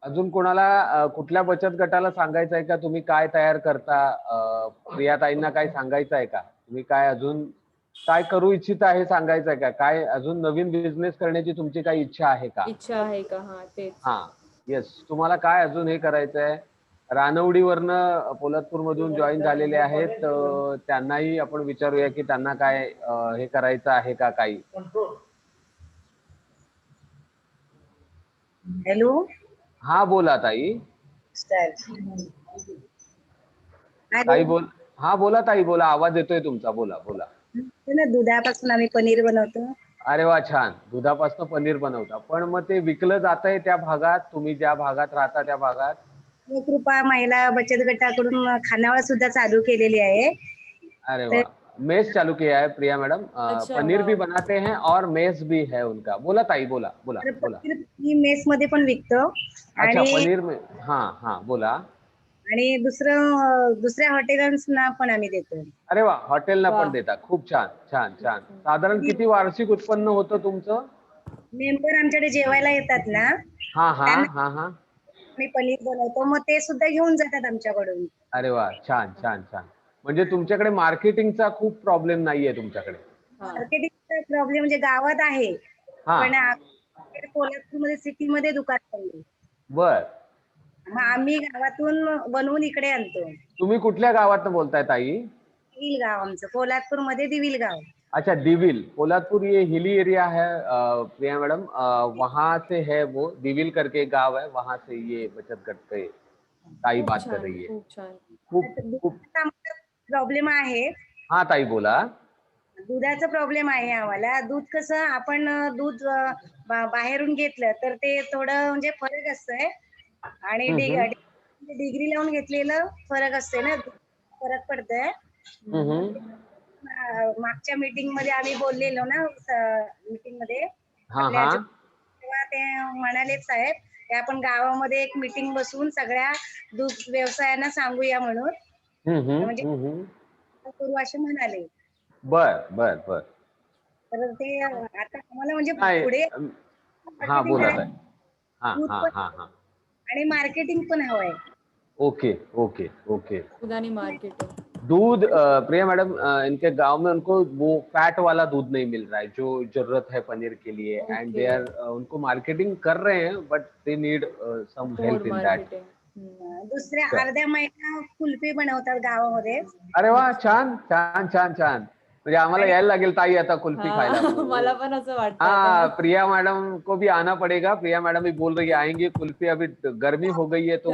अजून कोणाला कुठल्या बचत गटाला सांगायचं आहे का तुम्ही काय तयार करता? प्रियाताईंना काय सांगायचं आहे का? तुम्ही काय अजून काय करू इच्छिता हे सांगायचं आहे का? काय अजून नवीन बिझनेस करण्याची तुमची काही इच्छा आहे का? इच्छा आहे का? हा, तेच. हा, येस. तुम्हाला काय अजून हे करायचं आहे? रानवडीवरनं पोलादपूर मधून जॉईन झालेले आहेत, त्यांनाही आपण विचारूया की त्यांना काय हे करायचं आहे का काही. हॅलो, हा बोला ताई. ताई बोल, हा बोला ताई बोला, आवाज येतोय तुमचा, बोला बोला. दुधापासून आम्ही पनीर बनवतो. अरे वा, छान. दुधापासून पनीर बनवता, पण मग ते विकलं जातंय त्या भागात, तुम्ही ज्या भागात राहता त्या भागात? कृपा महिला बचत गटाकडून खानावळ सुद्धा चालू केलेली आहे. अरे वाह, मेस चालू किया है प्रिया मैडम. पनीर भी बनाते हैं और मेस भी है उनका. बोला ताई, बोला बोला बोला. मेस मध्ये पण विकतो. अच्छा, पनीर में, हाँ हाँ बोला. आणि दुसऱ्या हॉटेलांना पण आम्ही देतो. अरे वा, हॉटेलला पण देता, खूप छान छान छान. साधारण किती वार्षिक उत्पन्न होतं तुमचं? मेंबर आमच्याकडे जेवायला येतात ना, हा हा हा हा, आम्ही पनीर बनवतो, मग ते सुद्धा घेऊन जातात आमच्याकडून. अरे वा, छान छान छान. म्हणजे तुमच्याकडे मार्केटिंगचा खूप प्रॉब्लेम नाहीये तुमच्याकडे? मार्केटिंगचा प्रॉब्लेम म्हणजे गावात आहे, पण कोल्हापूरमध्ये सिटीमध्ये दुकान आहे. बर. मग आम्ही गावातून बनवून इकडे आणतो. तुम्ही कुठल्या गावातनं बोलताय ताई? दिविल गाव आमचं, पोलादपूर मध्ये दिविल गाव. अच्छा, दिविल, पोलादपुर ये हिली एरिया है प्रिया मैडम, वहां से है वो, दिविल करके गांव है, वहां से ये बचत गट पे ताई बात कर रही है. खूप प्रॉब्लेम आहे. हा ताई बोला. दुधाचा प्रॉब्लेम आहे आम्हाला. दूध कसं आपण दूध बाहेरून घेतलं तर ते थोडं म्हणजे फरक असतंय, आणि डिग्री लावून घेतलेलं फरक असते ना, फरक पडतंय. मागच्या मीटिंग मध्ये आम्ही बोललेलो ना, मीटिंग मध्ये तेव्हा ते म्हणाले साहेब की आपण गावामध्ये एक मीटिंग बसवून सगळ्या दूध व्यवसायांना सांगूया म्हणून, म्हणजे करू असे म्हणाले. बर बर बर. तर ते आता आम्हाला म्हणजे पुढे हा बोला ताई. हा हा हा हा. आणि मार्केटिंग पण हवंय. Okay okay okay. दूध आणि मार्केटिंग. दूध, प्रिया मैडम, इनके गांव में उनको वो फैट वाला दूध नहीं मिल रहा है जो जरूरत है पनीर के लिए, एंड दे आर उनको मार्केटिंग कर रहे हैं, but they need some help in that. दुसऱ्या अर्ध्या महिना कुल्फी बनवतात गावामध्ये. अरे वा, छान छान छान छान. म्हणजे आम्हाला यायला लागेल ताई आता कुल्फी खायला. मला पण असं वाटतं. हाँ, प्रिया मैडम को भी आना पड़ेगा. प्रिया मैडम भी बोल रही है आएंगे. कुल्फी, अभी गर्मी हो गई है तो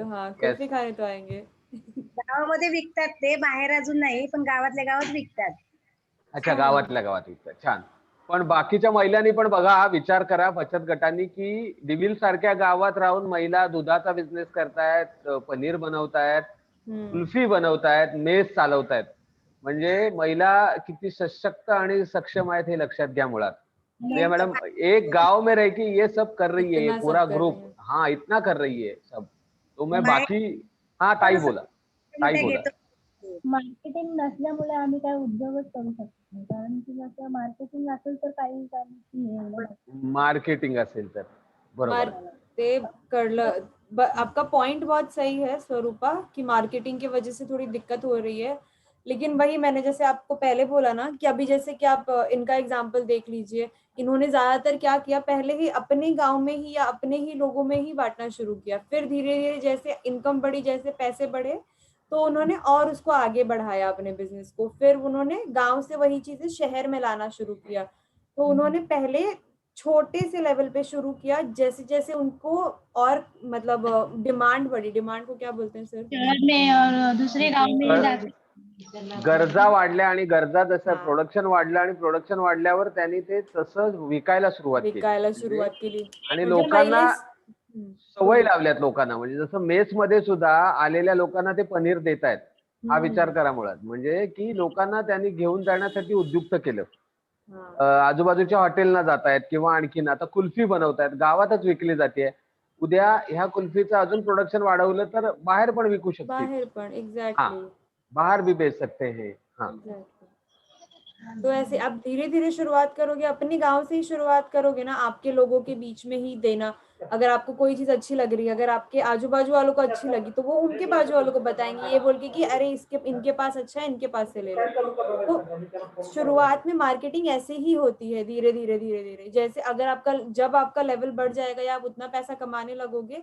हाँ, कुल्फी खाने तो आएंगे. गावामध्ये विकतात ते, बाहेर अजून नाही, पण गावातल्या गावात विकतात. अच्छा, गावातल्या गावात विकतात, छान. पण बाकीच्या महिलांनी पण बघा, विचार करा बचत गटांनी की दिविल सारख्या गावात राहून महिला दुधाचा बिझनेस करतायत, पनीर बनवतायत, कुल्फी बनवतायत, मेस चालवतायत. म्हणजे महिला किती सशक्त आणि सक्षम आहेत हे लक्षात घ्या. मुळात प्रिया मैडम एक गांव में रह के ये सब कर रही है, ये पूरा ग्रुप, हाँ इतना कर रही है सब. तो मैं बाकी, हाँ ताई बोला, ताई बोला. मार्केटिंग नसल्यामुळे आम्ही काय उद्योगच करू शकत नाही, कारण की जसं मार्केटिंग असेल तर काही मार्केटिंग असेल तर बरोबर. ते कळलं, आपका पॉइंट बहुत सही है स्वरूपा कि मार्केटिंग की वजह से थोड़ी दिक्कत हो रही है, लेकिन वही मैंने जैसे आपको पहले बोला ना कि अभी जैसे कि आप इनका एग्जांपल देख लीजिए, इन्होंने ज्यादातर क्या किया, पहले ही अपने गांव में ही या अपने ही लोगों में ही बांटना शुरू किया, फिर धीरे धीरे जैसे इनकम बढ़ी, जैसे पैसे बढ़े, तो उन्होंने और उसको आगे बढ़ाया अपने बिजनेस को, फिर उन्होंने गांव से वही चीजें शहर में लाना शुरू किया। तो उन्होंने पहले छोटे से लेवल पे शुरू किया, जैसे जैसे उनको और मतलब डिमांड बढ़ी, डिमांड को क्या बोलते हैं सर? शहर में और दूसरे गांव में जाके गरजा वाढल्या आणि गरजा जसं प्रोडक्शन वाढलं आणि प्रोडक्शन वाढल्यावर त्यांनी ते तसं विकायला सुरुवात केली आणि म्हणजे लोकांना पहिले सवय लावल्यात लोकांना, म्हणजे जसं मेस मध्ये सुद्धा आलेल्या लोकांना ते पनीर देत आहेत, हा विचार करा मुळात, म्हणजे की लोकांना त्यांनी घेऊन जाण्यासाठी उद्युक्त केलं. आजूबाजूच्या हॉटेलना जातायत किंवा आणखीन आता कुल्फी बनवतायत, गावातच विकली जाते. उद्या ह्या कुल्फीचं अजून प्रोडक्शन वाढवलं तर बाहेर पण विकू शकते, बाहर पण एग्जैक्टली बाहर भी बेच सकते हैं. हाँ, तो ऐसे आप धीरे धीरे शुरुआत करोगे, अपने गांव से ही शुरुआत करोगे ना, आपके लोगों के बीच में ही देना। अगर आपको कोई चीज अच्छी लग रही है, अगर आपके आजू बाजू वालों को अच्छी लगी, तो वो उनके बाजू वालों को बताएंगे, ये बोल के कि अरे इसके इनके पास अच्छा है, इनके पास से ले लो। तो शुरुआत में मार्केटिंग ऐसे ही होती है, धीरे धीरे धीरे धीरे। जैसे अगर आपका जब आपका लेवल बढ़ जाएगा या आप उतना पैसा कमाने लगोगे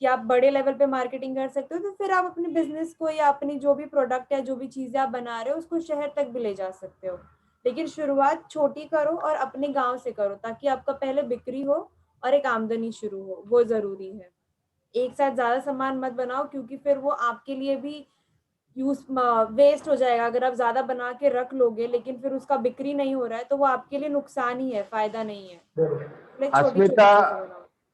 कि आप बड़े लेवल पे मार्केटिंग कर सकते हो, तो फिर आप अपने बिजनेस को या अपनी जो भी प्रोडक्ट या जो भी चीजें आप बना रहे हो उसको शहर तक भी ले जा सकते हो। लेकिन शुरुआत छोटी करो और अपने गांव से करो, ताकि आपका पहले बिक्री हो और एक आमदनी शुरू हो, वो जरूरी है। एक साथ ज्यादा सामान मत बनाओ, क्योंकि फिर वो आपके लिए भी वेस्ट हो जाएगा। अगर आप ज्यादा बना के रख लोगे लेकिन फिर उसका बिक्री नहीं हो रहा है, तो वो आपके लिए नुकसान ही है, फायदा नहीं है। अस्मिता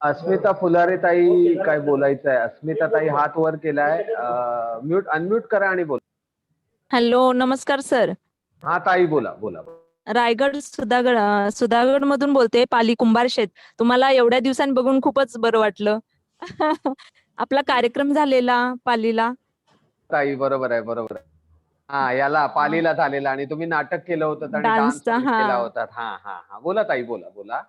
अस्मिता फुलारे ताई काय बोलायचं आहे? अस्मिता ताई हात वर केलाय, म्यूट अनम्यूट करा आणि बोला. हॅलो, नमस्कार सर. हा ताई बोला बोला. रायगड सुधागड मधून बोलते, पाली कुंभार शेत. तुम्हाला एवढ्या दिवसांनी बघून खूपच बरं वाटलं. आपला कार्यक्रम झालेला पालीला. ताई बरोबर आहे, बरोबर आहे. हा, याला पालीला झालेला आणि तुम्ही नाटक केलं होतं आणि डान्स डान्सचा, केला हा. होता. हा हा हा, बोला ताई, बोला बोला.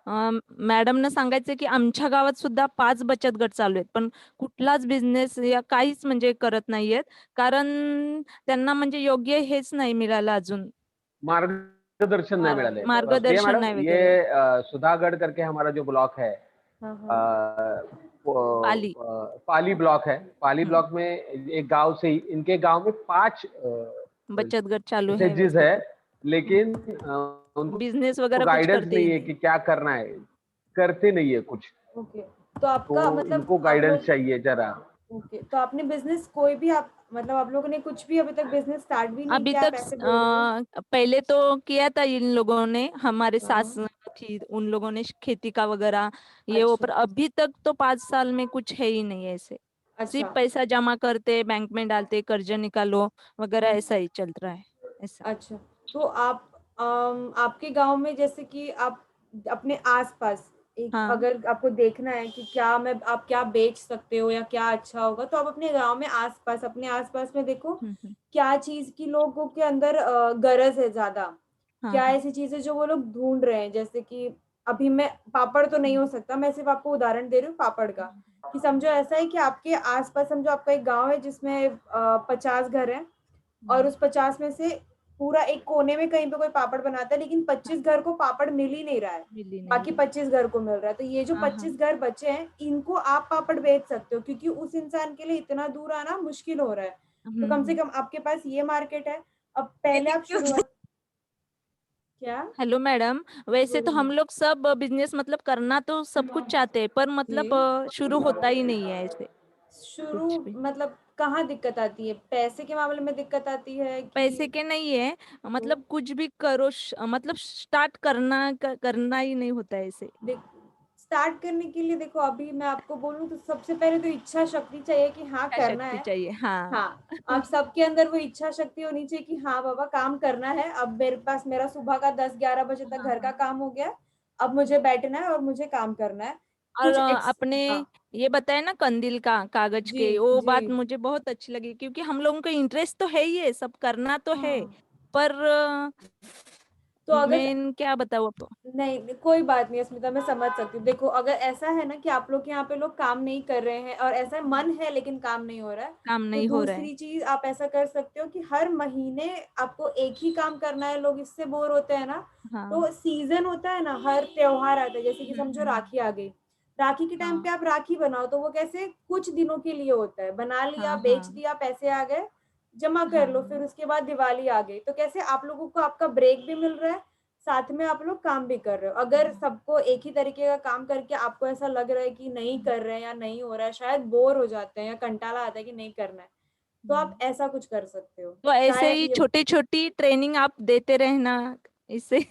मॅडमनं सांगायचं की आमच्या गावात सुद्धा 5 बचत गट चालू आहेत, पण कुठलाच बिझनेस या काहीच म्हणजे करत नाहीयेत, कारण त्यांना म्हणजे योग्य हेच नाही मिळालं अजून. मार्गदर्शन नहीं मिला है। मार्गदर्शन मैडम, नहीं ये सुधागढ़ करके हमारा जो ब्लॉक है, पाली पाली ब्लॉक है। पाली ब्लॉक में एक गांव से ही, इनके गांव में 5 बचत गट चालू है, मैसेजेस है, लेकिन उनको बिजनेस वगैरह कुछ गाइडेंस करते नहीं ही है कि क्या करना है, करते नहीं है कुछ। ओके, तो आपका तो मतलब इनको गाइडेंस चाहिए जरा। ओके, तो आपने बिजनेस कोई भी आप मतलब आप लोगों ने कुछ भी अभी तक बिजनेस स्टार्ट भी नहीं अभी किया, तक आप ऐसे बोल रहे हो? पहले तो किया था इन लोगों ने, हमारे सास थी, उन लोगों ने खेती का वगैरह ये वो, पर अभी तक तो 5 साल में कुछ है ही नहीं ऐसे। सिर्फ पैसा जमा करते, बैंक में डालते, कर्ज निकालो वगैरह, ऐसा ही चल रहा है ऐसा। अच्छा, तो आप आपके गांव में जैसे कि आप अपने आसपास एक अगर आपको देखना है कि आप क्या बेच सकते हो या क्या अच्छा होगा, तो आप अपने गांव में अपने आसपास में देखो क्या चीज की लोगों के अंदर गरज है ज्यादा, क्या ऐसी चीजें जो वो लोग ढूंढ रहे हैं। जैसे कि अभी मैं पापड़ तो नहीं हो सकता, मैं सिर्फ आपको उदाहरण दे रही हूँ पापड़ का, कि समझो ऐसा है कि आपके आसपास समझो आपका एक गांव है जिसमें 50 घर हैं, और उस 50 में से पूरा एक कोने में कहीं पे कोई पापड़ बनाता है, लेकिन 25 घर को पापड़ मिल ही नहीं रहा है, बाकी 25 घर को मिल रहा है। तो ये जो 25 घर बचे हैं, इनको आप पापड़ बेच सकते हो, क्योंकि उस इंसान के लिए इतना दूर आना मुश्किल हो रहा है। तो कम से कम आपके पास ये मार्केट है। अब पहले आप शुरुआत क्या? हेलो मैडम, वैसे तो हम लोग सब बिजनेस मतलब करना तो सब कुछ चाहते हैं, पर मतलब शुरू होता ही नहीं है ऐसे। शुरू मतलब कहाँ दिक्कत आती है? पैसे के मामले में दिक्कत आती है कि पैसे के नहीं है, मतलब कुछ भी करो, मतलब स्टार्ट करना ही नहीं होता है ऐसे। स्टार्ट करने के लिए देखो, अभी मैं आपको बोलूं तो सबसे पहले तो इच्छा शक्ति चाहिए कि हाँ करना है, चाहिए। हाँ, आप सबके अंदर वो इच्छा शक्ति होनी चाहिए कि हाँ बाबा काम करना है। अब मेरे पास मेरा सुबह का 10-11 बजे तक घर का काम हो गया, अब मुझे बैठना है और मुझे काम करना है। और आपने ये बताया ना कंदील का कागज के, वो बात मुझे बहुत अच्छी लगी, क्योंकि हम लोगों को इंटरेस्ट तो है ही है, सब करना तो है, पर तो अगर मैं क्या बताऊँ आपको? नहीं कोई बात नहीं अस्मिता, मैं समझ सकती हूँ। देखो अगर ऐसा है ना कि आप लोग के यहाँ पे लोग काम नहीं कर रहे हैं और ऐसा मन है लेकिन काम नहीं हो रहा है, काम तो नहीं हो रहा है। दूसरी चीज आप ऐसा कर सकते हो कि हर महीने आपको एक ही काम करना है, लोग इससे बोर होते हैं ना। हाँ। तो सीजन होता है ना, हर त्योहार आता है, जैसे कि समझो राखी आ गई, राखी के टाइम हाँ। पे आप राखी बनाओ तो वो कैसे कुछ दिनों के लिए होता है, बना लिया, हाँ, बेच हाँ। दिया, पैसे आ गए, जमा कर लो, हाँ। फिर उसके बाद दिवाली आ गई। तो कैसे आप लोगों को आपका ब्रेक भी मिल रहा है, साथ में आप लोग काम भी कर रहे हो। अगर सबको एक ही तरीके का काम करके आपको ऐसा लग रहा है कि नहीं कर रहे हैं या नहीं हो रहा है, शायद बोर हो जाते हैं या कंटाला आता है कि नहीं करना है, तो आप ऐसा कुछ कर सकते हो। तो ऐसे शायद ही ये छोटी-छोटी ट्रेनिंग आप देते रहना इससे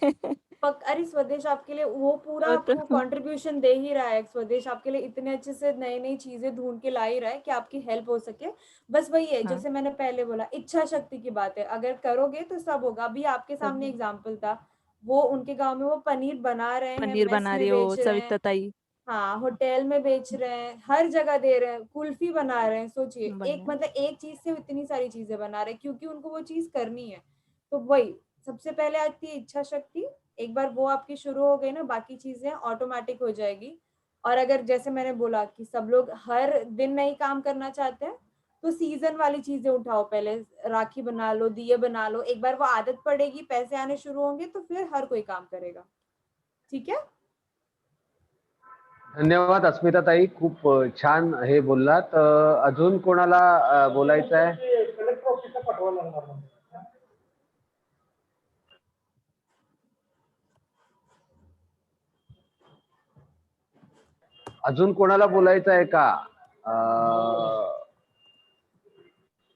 अरे स्वदेश आपके लिए वो पूरा तो आपको कंट्रीब्यूशन दे ही रहा है। स्वदेश आपके लिए इतने अच्छे से नई नई चीजें ढूंढ के ला ही रहा है कि आपकी हेल्प हो सके। बस वही है, हाँ। जैसे मैंने पहले बोला, इच्छा शक्ति की बात है, अगर करोगे तो सब होगा। अभी आपके सामने एग्जाम्पल था, वो उनके गांव में वो पनीर बना रहे हैं, पनीर मेस बना में रही हो बेच रहे हैं, सविता ताई। हाँ होटल में बेच रहे हैं, हर जगह दे रहे हैं, कुल्फी बना रहे हैं। सोचिए एक बढ़िया। मतलब एक चीज से इतनी सारी चीजें बना रहे हैं क्योंकि उनको वो चीज करनी है। तो वही सबसे पहले आती है इच्छा शक्ति। एक बार वो आपकी शुरू हो गई ना, बाकी चीजें ऑटोमेटिक हो जाएगी। और अगर जैसे मैंने बोला कि सब लोग हर दिन नहीं काम करना चाहते हैं, तो सीजन वाली चीजें उठाओ, पहले राखी बना लो, दिए बना लो, एक बार वो आदत पड़ेगी, पैसे आने शुरू होंगे, तो फिर हर कोई काम करेगा। ठीक है। धन्यवाद अस्मिता ताई, खूप छान हे बोललात. अजून कोणाला बोलायचं आहे? कलेक्टर ऑफिसला पाठवायला लागणार मला. अजून कोणाला बोलायचं आहे का?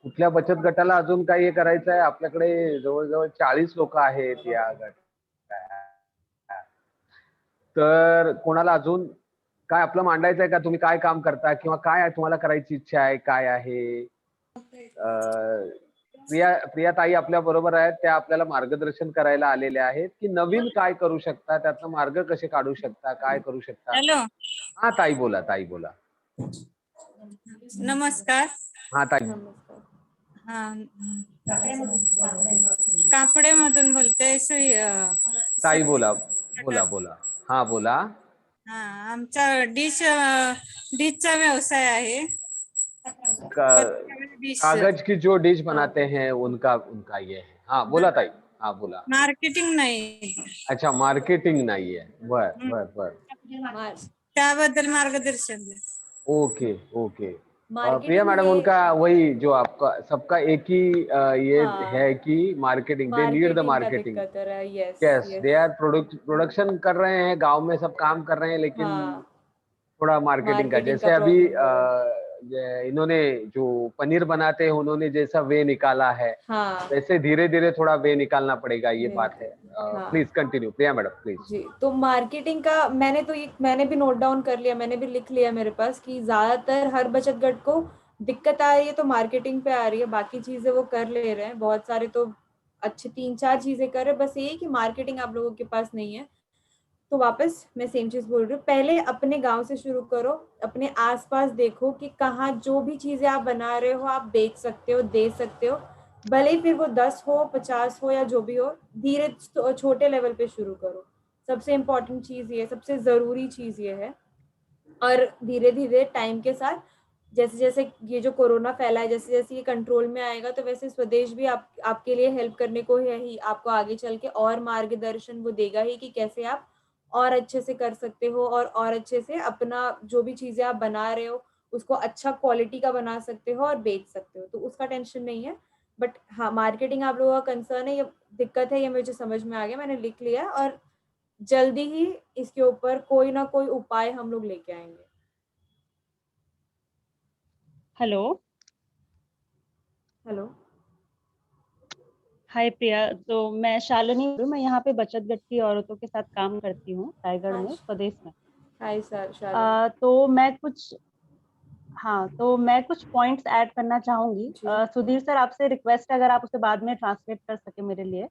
कुठल्या बचत गटाला अजून काही हे करायचं आहे? आपल्याकडे जवळजवळ 40 लोक आहेत या गटात. तर कोणाला अजून काय आपलं मांडायचं आहे का? तुम्ही काय काम करता किंवा काय तुम्हाला करायची इच्छा आहे, काय आहे? प्रिया ताई आपल्या बरोबर आहेत, त्या आपल्याला मार्गदर्शन करायला आलेल्या आहेत की नवीन काय करू शकता, त्यातनं मार्ग कसे काढू शकता, काय करू शकता. हॅलो. हा ताई बोला, ताई बोला. नमस्कार. हा ताई. हा कापडे मधून बोलते. ताई बोला बोला बोला. हा बोला. हा आमचा डिशचा व्यवसाय आहे. कागज की जो डिश बनाते हैं उनका उनका ये है. हाँ बोला ताई. हाँ बोला. मार्केटिंग नाही. अच्छा मार्केटिंग नाही है. बर बर बर. त्याबद्दल मार्गदर्शन द्या. Okay okay. प्रिया मैडम, उनका वही जो आपका सबका एक ही ये है कि marketing, they need the marketing. Yes, they are production कर रहे हैं, गांव में सब काम कर रहे हैं, लेकिन थोड़ा मार्केटिंग का, जैसे अभी इन्होंने जो पनीर बनाते हैं उन्होंने जैसा वे निकाला है, वैसे धीरे धीरे थोड़ा वे निकालना पड़ेगा, ये बात है. Please continue Priya madam please. जी, तो मार्केटिंग का मैंने भी नोट डाउन कर लिया, मैंने भी लिख लिया मेरे पास कि ज्यादातर हर बचत गट को दिक्कत आ रही है तो मार्केटिंग पे आ रही है, बाकी चीजें वो कर ले रहे हैं, बहुत सारे तो अच्छे 3-4 चीजें कर रहे हैं, बस ये कि मार्केटिंग आप लोगों के पास नहीं है। तो वापस मैं सेम चीज बोल रही हूँ, पहले अपने गांव से शुरू करो, अपने आसपास देखो कि कहाँ जो भी चीजें आप बना रहे हो आप बेच सकते हो, दे सकते हो, भले ही फिर वो 10 हो 50 हो या जो भी हो, धीरे छोटे लेवल पे शुरू करो। सबसे इम्पोर्टेंट चीज ये, सबसे जरूरी चीज ये है। और धीरे धीरे टाइम के साथ जैसे जैसे ये जो कोरोना फैला है, जैसे जैसे ये कंट्रोल में आएगा, तो वैसे स्वदेश भी आपके लिए हेल्प करने को है ही, आपको आगे चल के और मार्गदर्शन वो देगा ही कि कैसे आप और अच्छे से कर सकते हो और अच्छे से अपना जो भी चीजें आप बना रहे हो उसको अच्छा क्वालिटी का बना सकते हो और बेच सकते हो, तो उसका टेंशन नहीं है। बट हाँ, मार्केटिंग आप लोगों का कंसर्न है, ये दिक्कत है, ये मुझे समझ में आ गया, मैंने लिख लिया, और जल्दी ही इसके ऊपर कोई ना कोई उपाय हम लोग लेके आएंगे। हेलो हेलो, हाय प्रिया, तो मैं शालिनी हूँ, मैं यहाँ पे बचत गट की औरतों के साथ काम करती हूँ रायगढ़ में, स्वदेश में। Hi sir. तो मैं कुछ पॉइंट्स ऐड करना चाहूंगी। सुधीर सर, आपसे रिक्वेस्ट है अगर आप उसे बाद में ट्रांसलेट कर सके मेरे लिए।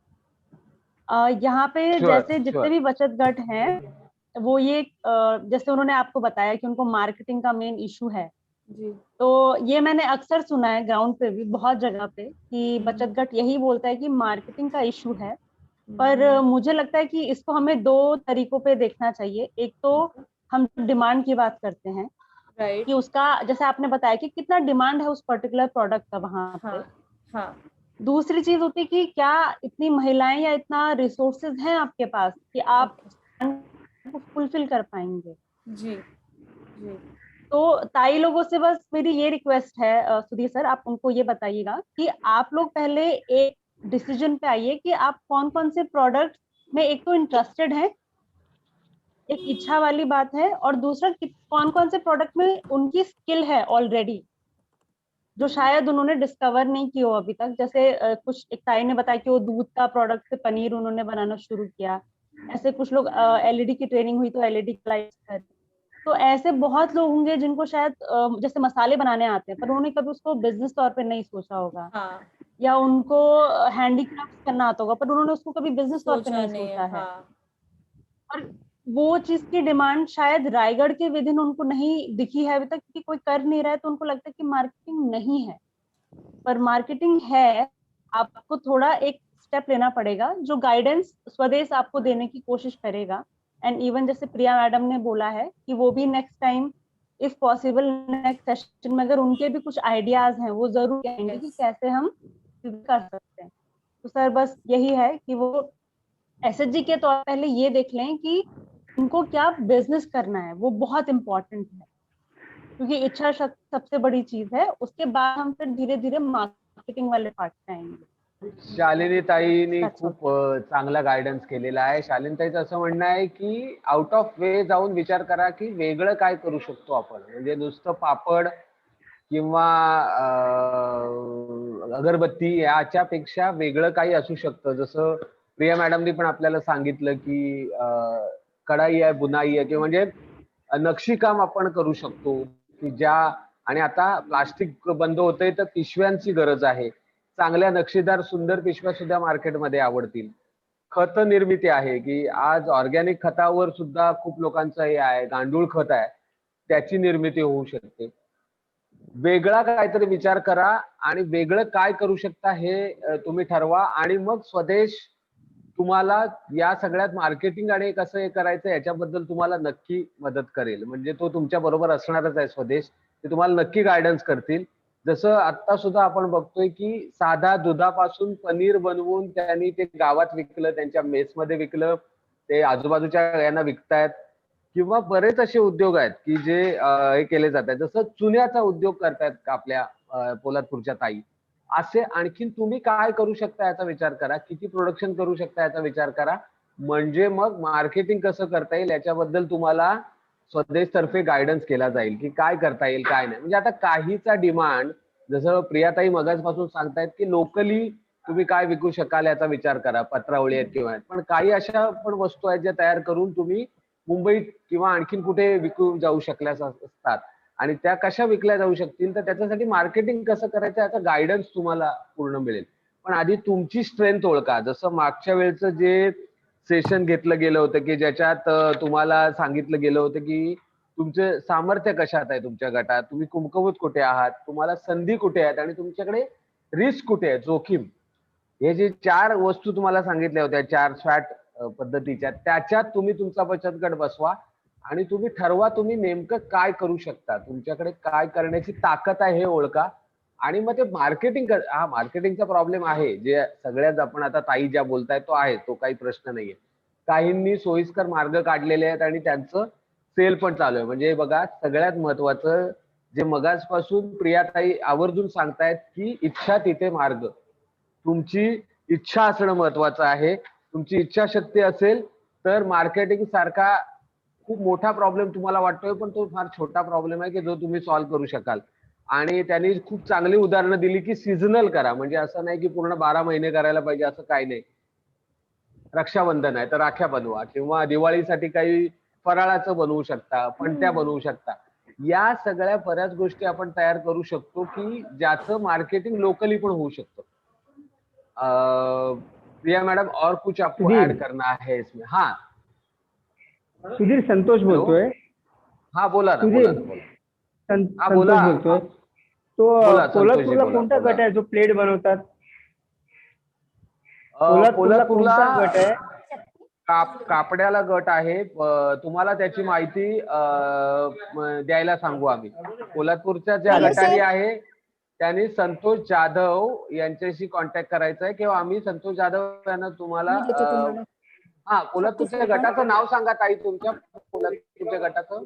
यहाँ पे जैसे जितने भी बचत गट हैं वो ये जैसे उन्होंने आपको बताया कि उनको मार्केटिंग का मेन इशू है जी। तो ये मैंने अक्सर सुना है ग्राउंड पे भी बहुत जगह पे कि बचत गट यही बोलता है कि मार्केटिंग का इशू है। पर मुझे लगता है कि इसको हमें 2 तरीकों पे देखना चाहिए। एक तो हम डिमांड की बात करते हैं कि उसका, जैसे आपने बताया कि कितना डिमांड है उस पर्टिकुलर प्रोडक्ट का वहां पे। हाँ। दूसरी चीज होती है कि क्या इतनी महिलाएं या इतना रिसोर्सेज हैं आपके पास कि आप फुलफिल कर पाएंगे। जी जी। तो ताई लोगों से बस मेरी ये रिक्वेस्ट है, सुधीर सर आप उनको ये बताइएगा कि आप लोग पहले एक डिसीजन पे आइए कि आप कौन कौन से प्रोडक्ट में एक तो इंटरेस्टेड हैं, एक इच्छा वाली बात है, और दूसरा कौन कौन से प्रोडक्ट में उनकी स्किल है ऑलरेडी जो शायद उन्होंने डिस्कवर नहीं की हो अभी तक। जैसे कुछ एक ताई ने बताया कि वो दूध का प्रोडक्ट से पनीर उन्होंने बनाना शुरू किया। ऐसे कुछ लोग एलईडी की ट्रेनिंग हुई तो एलईडी लाइट। तो ऐसे बहुत लोग होंगे जिनको शायद जैसे मसाले बनाने आते हैं पर उन्होंने कभी उसको बिजनेस तौर पे नहीं सोचा होगा। या उनको हैंडीक्राफ्ट करना आता होगा पर उन्होंने उसको कभी बिजनेस तौर पे नहीं सोचा है। और वो चीज की डिमांड शायद रायगढ़ के विदिन उनको नहीं दिखी है अभी तक क्योंकि कोई कर नहीं रहा है, तो उनको लगता है कि मार्केटिंग नहीं है। पर मार्केटिंग है, आपको थोड़ा एक स्टेप लेना पड़ेगा जो गाइडेंस स्वदेश आपको देने की कोशिश करेगा। एंड इवन जैसे प्रिया मैडम ने बोला है कि वो भी next time if possible next session में अगर उनके भी कुछ आइडियाज हैं वो जरूर कहेंगे कि कैसे हम कर सकते हैं। तो सर बस यही है कि वो एसएचजी के तौर पहले ये देख लें कि उनको क्या बिजनेस करना है, वो बहुत इम्पोर्टेंट है क्योंकि इच्छा शक्ति सबसे बड़ी चीज है। उसके बाद हम फिर धीरे धीरे मार्केटिंग वाले पार्ट पे आएंगे। शालिनी ताईनी खूप चांगला गायडन्स केलेला आहे। शालिनी ताईचं असं म्हणणं आहे की आउट ऑफ वे जाऊन विचार करा की वेगळं काय करू शकतो आपण, म्हणजे नुसतं पापड किंवा अगरबत्ती याच्यापेक्षा वेगळं काही असू शकतं। जसं प्रिया मॅडमनी पण आपल्याला सांगितलं की कढाई आहे, बुनाई आहे किंवा म्हणजे नक्षीकाम आपण करू शकतो की ज्या, आणि आता प्लास्टिक बंद होतंय तर पिशव्यांची गरज आहे। चांगल्या नक्षीदार सुंदर पिशव्या सुद्धा मार्केटमध्ये आवडतील। खत निर्मिती आहे की आज ऑर्गॅनिक खतावर सुद्धा खूप लोकांचं हे आहे, गांडूळ खत आहे, त्याची निर्मिती होऊ शकते। वेगळा काहीतरी विचार करा आणि वेगळं काय करू शकता हे तुम्ही ठरवा आणि मग स्वदेश तुम्हाला या सगळ्यात मार्केटिंग आणि कसं हे करायचं याच्याबद्दल तुम्हाला नक्की मदत करेल। म्हणजे तो तुमच्या बरोबर असणारच आहे स्वदेश, ते तुम्हाला नक्की गायडन्स करतील। जसं आता सुद्धा आपण बघतोय की साधा दुधापासून पनीर बनवून त्यांनी ते गावात विकलं, त्यांच्या मेसमध्ये विकलं, ते आजूबाजूच्या यांना विकतायत किंवा बरेच असे उद्योग आहेत की जे हे केले जात आहेत। जसं चुन्याचा उद्योग करतायत आपल्या पोलादपूरच्या ताई। असे आणखीन तुम्ही काय करू शकता याचा विचार करा, किती प्रोडक्शन करू शकता याचा विचार करा, म्हणजे मग मार्केटिंग कसं करता येईल याच्याबद्दल तुम्हाला स्वदेश तर्फे गायडन्स केला जाईल की काय करता येईल काय नाही। म्हणजे आता काहीचा डिमांड, जसं प्रियाताई मगाचपासून सांगतायत की लोकली तुम्ही काय विकू शकाल याचा विचार करा, पत्रावळी आहेत किंवा, पण काही अशा पण वस्तू आहेत ज्या तयार करून तुम्ही मुंबईत किंवा आणखीन कुठे विकू जाऊ शकल्या असतात आणि त्या कशा विकल्या जाऊ शकतील, तर त्याच्यासाठी मार्केटिंग कसं करायचं याचा गायडन्स तुम्हाला पूर्ण मिळेल। पण आधी तुमची स्ट्रेंथ ओळखा। जसं मागच्या वेळचं जे सेशन घेतलं गेलं होतं की ज्याच्यात तुम्हाला सांगितलं गेलं होतं की तुमचं सामर्थ्य कशात आहे, तुमच्या गटात तुम्ही कुमकुवत कुठे आहात, तुम्हाला संधी कुठे आहेत आणि तुमच्याकडे रिस्क कुठे आहे, जोखीम, हे जे 4 वस्तू तुम्हाला सांगितल्या होत्या 4 स्वॅट पद्धतीच्या, त्याच्यात तुम्ही तुमचा बचत गट बसवा आणि तुम्ही ठरवा तुम्ही नेमकं काय करू शकता, तुमच्याकडे काय करण्याची ताकद आहे हे ओळखा आणि मग ते मार्केटिंग हा मार्केटिंगचा प्रॉब्लेम आहे जे सगळ्यात आपण आता ताई ज्या बोलतायत तो आहे, तो काही प्रश्न नाहीये। काहींनी सोयीस्कर मार्ग काढलेले आहेत आणि त्यांचं सेल पण चालू आहे। म्हणजे बघा सगळ्यात महत्वाचं जे मगाचपासून प्रियाताई आवर्जून सांगतायत की इच्छा तिथे मार्ग, तुमची इच्छा असणं महत्वाचं आहे। तुमची इच्छाशक्ती असेल तर मार्केटिंग सारखा खूप मोठा प्रॉब्लेम तुम्हाला वाटतोय पण तो फार छोटा प्रॉब्लेम आहे की जो तुम्ही सॉल्व्ह करू शकाल। आणि त्यांनी खूप चांगली उदाहरणं दिली की सीझनल करा, म्हणजे असं नाही की पूर्ण 12 महिने करायला पाहिजे असं काही नाही। रक्षाबंधन आहे तर राख्या बनवा किंवा दिवाळीसाठी काही फराळाचं बनवू शकता, पणत्या बनवू शकता। या सगळ्या बऱ्याच गोष्टी आपण तयार करू शकतो की ज्याचं मार्केटिंग लोकली पण होऊ शकतं। प्रिया मैडम और कुछ आपको ऐड करना है इसमें? हाँ सुधीर, संतोष बोलतोय। हाँ बोला ना, सुधीर, बोला ना, संतोष बोला बोलतोय। तो बोला, संतोषजी पोलादपूरला बोला, कोणता बोला। गट आहे जो प्लेट बनवतात? कोल्हापूरला कोल्हापूरला कोणता गट आहे? कापड्याला गट आहे. तुम्हाला त्याची माहिती द्यायला सांगू आम्ही. कोल्हापूरच्या ज्या गटारी आहे त्यांनी संतोष जाधव यांच्याशी कॉन्टॅक्ट करायचा आहे किंवा आम्ही संतोष जाधव यांना तुम्हाला हा कोल्हापूरच्या गटाचं नाव सांगा ताई तुमच्या कोल्हापूरच्या गटाचं.